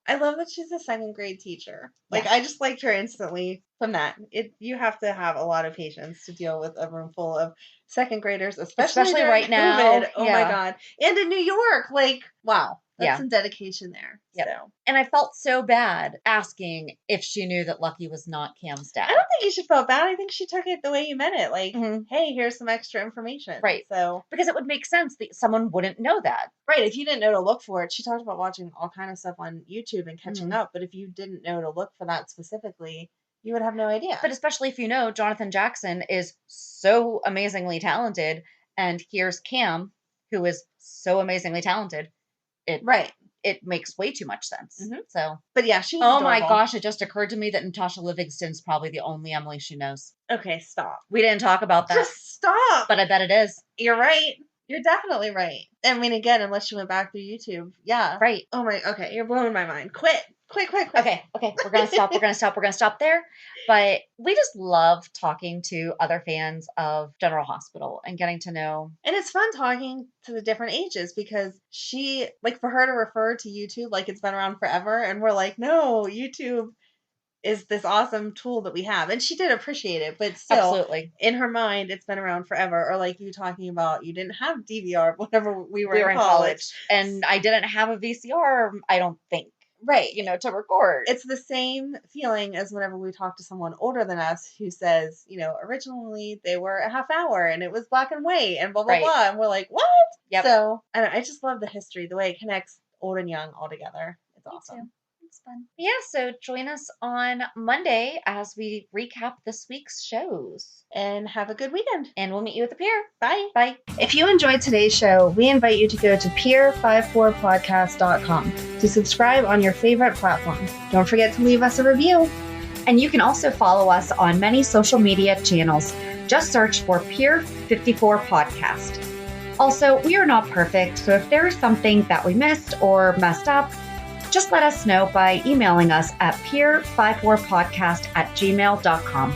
S1: I love that she's a second grade teacher. Like,
S2: Yeah.
S1: I just liked her instantly from that. You have to have a lot of patience to deal with a room full of second graders, especially during
S2: right now.
S1: COVID. Oh my
S2: Yeah.
S1: God. And in New York. Like, wow. That's
S2: Yeah.
S1: some dedication there.
S2: Yep.
S1: So
S2: And I felt so bad asking if she knew that Lucky was not Cam's dad.
S1: I don't think you should feel bad. I think she took it the way you meant it. Like,
S2: Mhm.
S1: hey, here's some extra information.
S2: Right.
S1: So,
S2: Because it would make sense that someone wouldn't know that.
S1: right. If you didn't know to look for it, she talked about watching all kind of stuff on YouTube and catching
S2: Mhm.
S1: up. But if you didn't know to look for that specifically, you would have no idea.
S2: But especially if you know Jonathan Jackson is so amazingly talented, and here's Cam, who is so amazingly talented,
S1: right.
S2: it makes way too much sense.
S1: Mhm.
S2: So,
S1: But yeah, she was
S2: oh my
S1: adorable.
S2: gosh, it just occurred to me that Natasha Livingston's probably the only Emily she knows.
S1: Okay, stop.
S2: We didn't talk about that,
S1: Just stop.
S2: but I bet it is.
S1: You're right. You're definitely right. I mean, again, unless you went back through YouTube. Yeah.
S2: Right.
S1: Oh my, okay. You're blowing my mind. Quit. Quit.
S2: Okay. We're going to stop there. But we just love talking to other fans of General Hospital and getting to know.
S1: And it's fun talking to the different ages because for her to refer to YouTube like it's been around forever. And we're like, no, YouTube is this awesome tool that we have. And she did appreciate it, but still,
S2: Absolutely.
S1: in her mind, it's been around forever. Or like you talking about, you didn't have DVR whenever we were,
S2: We were
S1: in college.
S2: and I didn't have a VCR, I don't think,
S1: Right.
S2: to record.
S1: It's the same feeling as whenever we talk to someone older than us who says, originally they were a half hour and it was black and white and blah, blah,
S2: Right.
S1: blah. And we're like, what?
S2: Yep.
S1: So I just love the history, the way it connects old and young all together. It's
S2: Me
S1: awesome.
S2: too. It's fun. Yeah, so join us on Monday as we recap this week's shows.
S1: And have a good weekend.
S2: And we'll meet you at the pier.
S1: Bye.
S2: Bye.
S1: If you enjoyed today's show, we invite you to go to peer54podcast.com to subscribe on your favorite platform. Don't forget to leave us a review.
S2: And you can also follow us on many social media channels. Just search for Peer 54 Podcast. Also, we are not perfect, so if there is something that we missed or messed up, just let us know by emailing us at peer54podcast@gmail.com.